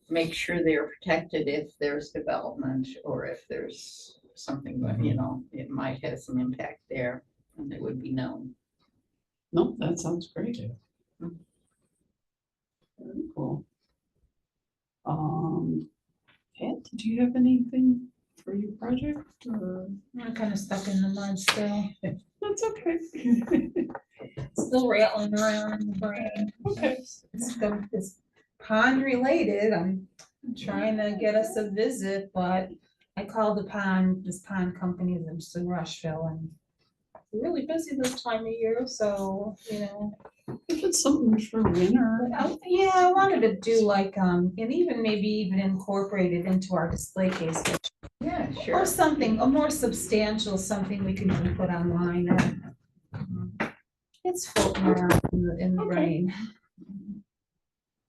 make sure they're protected if there's development or if there's something that, you know, it might have some impact there and it would be known. No, that sounds great. Yeah. Very cool. Pat, did you have anything for your project or? I'm kind of stuck in the mud still, That's okay. still rattling around in the brain. Okay. It's pond related. I'm trying to get us a visit, but I called this pond company that's in Rushville, and they're really busy this time of year, so, you know. If it's something for winter. Yeah, I wanted to do like, and even maybe even incorporate it into our display case, Yeah, or sure. something, a more substantial, something we can even put online, or it's floating around in the Okay. rain.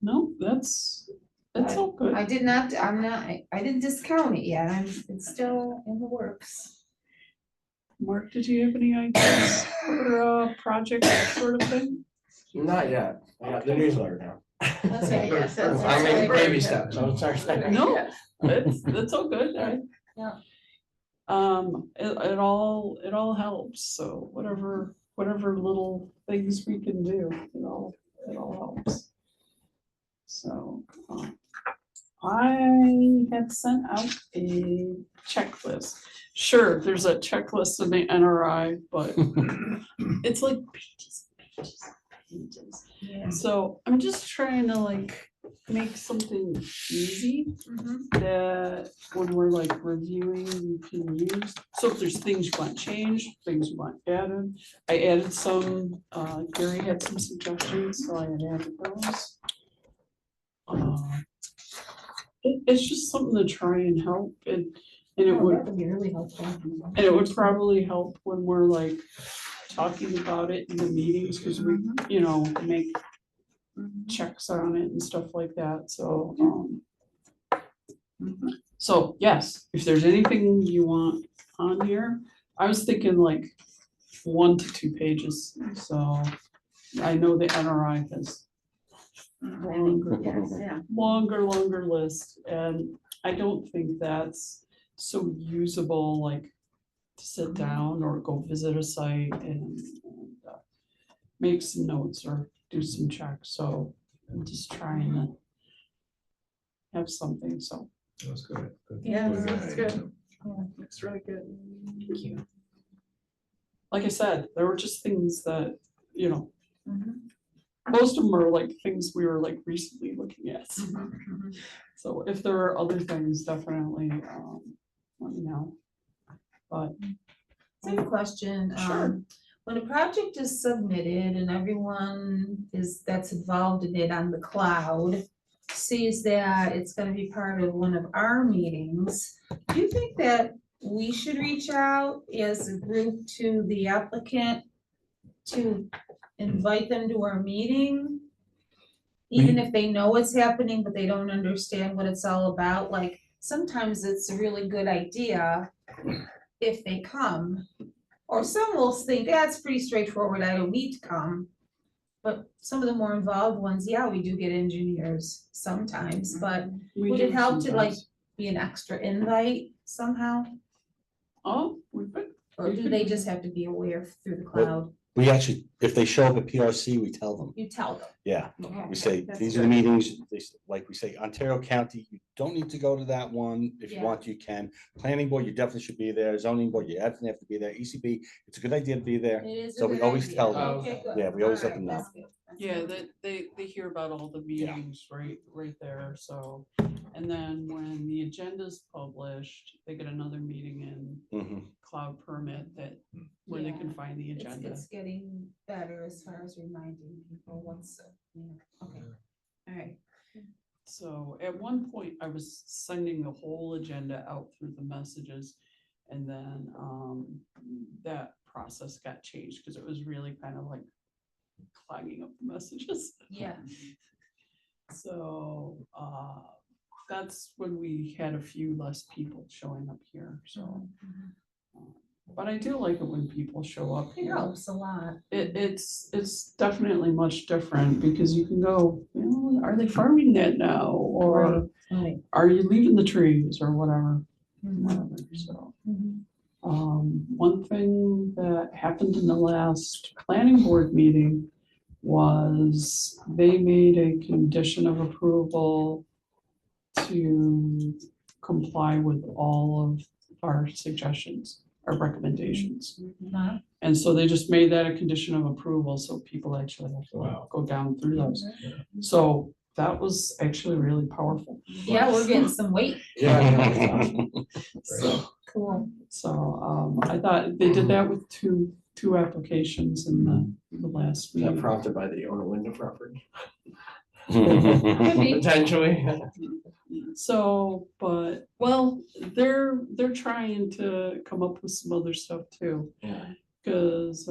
No, that's all good. I didn't discount it yet, it's still in the works. Mark, did you have any ideas for a project sort of thing? Not yet. I got the newsletter now. That's right, yes, that's I'm making right. baby steps. I'm sorry. No. That's all good. Yeah. It all helps, so whatever little things we can do, it all helps. So, I had sent out a checklist. Sure, there's a checklist in the NRI, but it's like pages, pages, pages. Yeah. So I'm just trying to like make something easy that when we're like reviewing, you can use. So if there's things you want changed, things you want added, I added some, Gary had some suggestions, so I had added those. It's just something to try and help and it Oh, would, that would be really helpful. and it would probably help when we're like talking about it in the meetings, because we, you know, make checks on it and stuff like that, so, so, yes, if there's anything you want on here, I was thinking like 1 to 2 pages, so I know the NRI has Yeah. longer list, and I don't think that's so usable, like to sit down or go visit a site and make some notes or do some checks, so I'm just trying to have something, so. That was good. Good. Yeah, Really that's idea. good. Looks really good. Thank you. Like I said, there were just things that, you know, most of them are like things we were like recently looking at. So if there are other things, definitely, let me know. But Same question. Sure. When a project is submitted and everyone that's involved in it on the cloud sees that it's gonna be part of one of our meetings, do you think that we should reach out as a group to the applicant to invite them to our meeting? Even if they know it's happening, but they don't understand what it's all about, like, sometimes it's a really good idea if they come. Or some will think, that's pretty straightforward, I don't need to come. But some of the more involved ones, yeah, we do get engineers sometimes, but we would it do help to like sometimes. be an extra invite somehow? Oh, we could, Or do they just have to be aware through the cloud? We actually, if they show up at PRC, we tell them, You tell them. yeah, Okay. we say, That's these are the good. meetings, like we say, Ontario County, you don't need to go to that one, if you Yeah. want, you can. Planning board, you definitely should be there, zoning board, you definitely have to be there, ECB, it's a good idea to be there. It is a So we good always idea. tell them. Okay, good. Yeah, we always let All them right, know. that's good. That's yeah, good. they hear about all the meetings right there, so. And then when the agenda's published, they get another meeting in Mhm. Cloud Permit that, where they can Yeah, find the It's, agenda. it's getting better as far as reminding people what's, okay. All right. So at one point, I was sending the whole agenda out through the messages. And then that process got changed because it was really kind of like clogging up the messages. Yeah. So that's when we had a few less people showing up here, so. But I do like it when people show up It here. helps a lot. It's definitely much different because you can go, you know, are they farming that now? Or Right. are you leaving the trees or whatever, Mhm. whatever, so. Mhm. One thing that happened in the last planning board meeting was they made a condition of approval to comply with all of our suggestions, our recommendations. Huh? And so they just made that a condition of approval, so people actually have to Wow. go down through those. So that was actually really powerful. Yeah, we're getting some weight. Yeah. So, Cool. so I thought they did that with two applications in the last Is that meeting. prompted by the owner window property? Could be. Potentially. So, but, well, they're trying to come up with some other stuff too. Yeah. Cause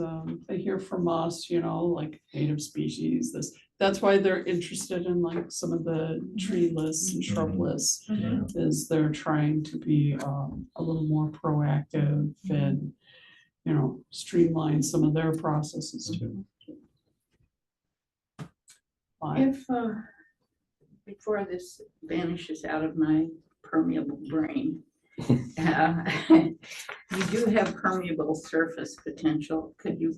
they hear from us, you know, like native species, that's why they're interested in like some of the tree lists and shrub lists. Is they're trying to be a little more proactive and, you know, streamline some of their processes too. But If, before this vanishes out of my permeable brain, you do have permeable surface potential. Could you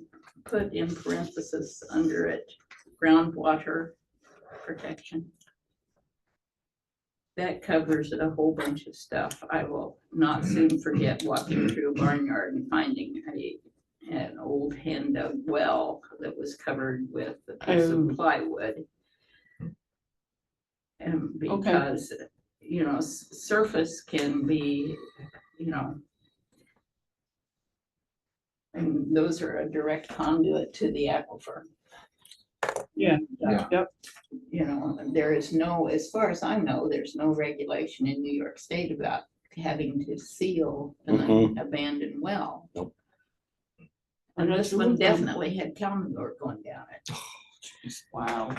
put in parentheses under it, groundwater protection? That covers a whole bunch of stuff. I will not soon forget walking through a barnyard and finding an old hand dug well that was covered with a piece Oh. of plywood. And Okay. because, you know, surface can be, you know, and those are a direct conduit to the aquifer. yeah, Yeah. yep, You know, there is no, as far as I know, there's no regulation in New York State about having to seal an abandoned well. Nope. And this Two one of them. definitely had Calmar going down it. Wow.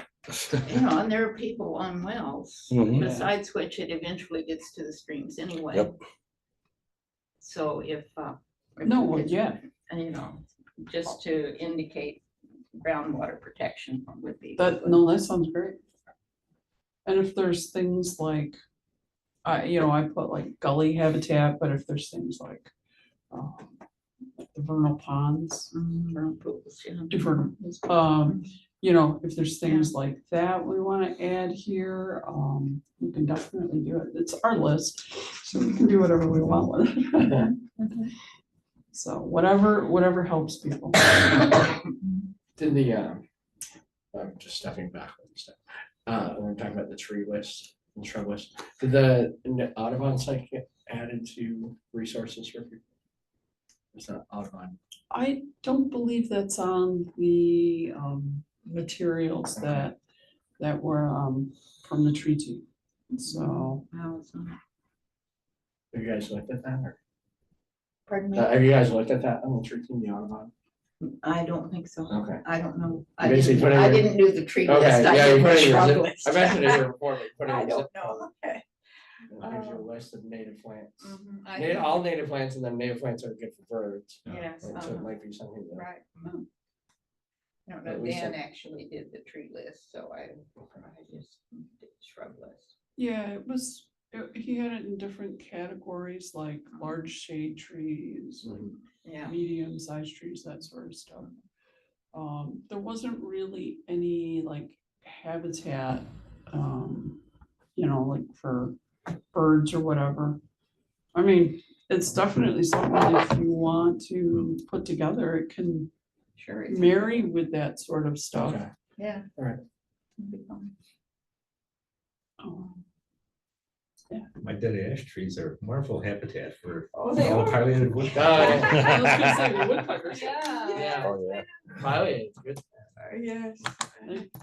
You know, and there are people on wells, Mhm. besides which it eventually gets to the streams anyway. Yep. So if No, well, it's, yeah, you know, just to indicate groundwater protection would be. no, that sounds great. And if there's things like, you know, I put like gully habitat, but if there's things like the vernal ponds, Vernal pools, yeah. vernal, you know, if there's things like that we want to add here, we can definitely do it. It's our list, so we can do whatever we want with it. So whatever helps people. Did the, I'm just stepping back one step. When we're talking about the tree list and shrub list, did the Audubon site get added to resources for people? It's not Audubon. I don't believe that's on the materials that were from the tree team. So Have you guys looked at that or? Pardon me? Have you guys looked at that on the tree team, the Audubon? I don't think so. Okay. I don't know. You basically put in I your- didn't do the tree Okay, list. I yeah, did you put the in your shrub zip, list. I mentioned it in your report, but you put in I your don't zip code. know. Okay. It gives you a list of native plants. I- All native plants and then native plants are good for birds. Yes. So it might be something that. Right. I don't know, At least Dan some- actually did the tree list, so I just did the shrub list. yeah, he had it in different categories, like large shade trees, like Yeah. medium-sized trees, that sort of stuff. There wasn't really any like habitat, you know, like for birds or whatever. I mean, it's definitely something if you want to put together, it can Sure. it's- marry with that sort of stuff. Okay. Yeah. Alright. Um, My dead ash trees are wonderful habitat for Oh, they all are. pileated Oh, woodpeckers. I was gonna say the woodpeckers. Yeah. Oh, yeah. Probably, it's good. Yes,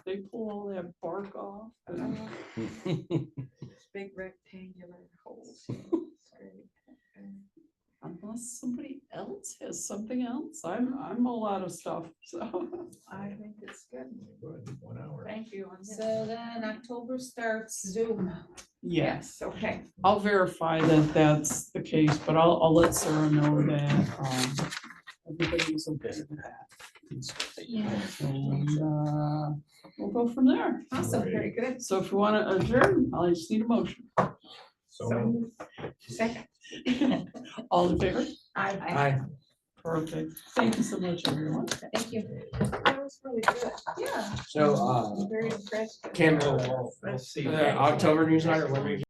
they pull all that bark off. and- Big rectangular holes. Unless somebody else has something else, I'm all out of stuff, so. I think it's good. 1 hour. Thank you. on this. So then October starts Zoom. Yes, Okay. I'll verify that that's the case, but I'll let Sarah know that, everybody's okay with that. And, we'll go from there. Awesome, very good. So if you want to adjourn, I just need a motion. So Second. All in favor? Hi. Perfect. Thank you so much, everyone. Thank you. That was really good. Yeah. So, I'm very impressed. Kim, we'll see. the October newsletter, when we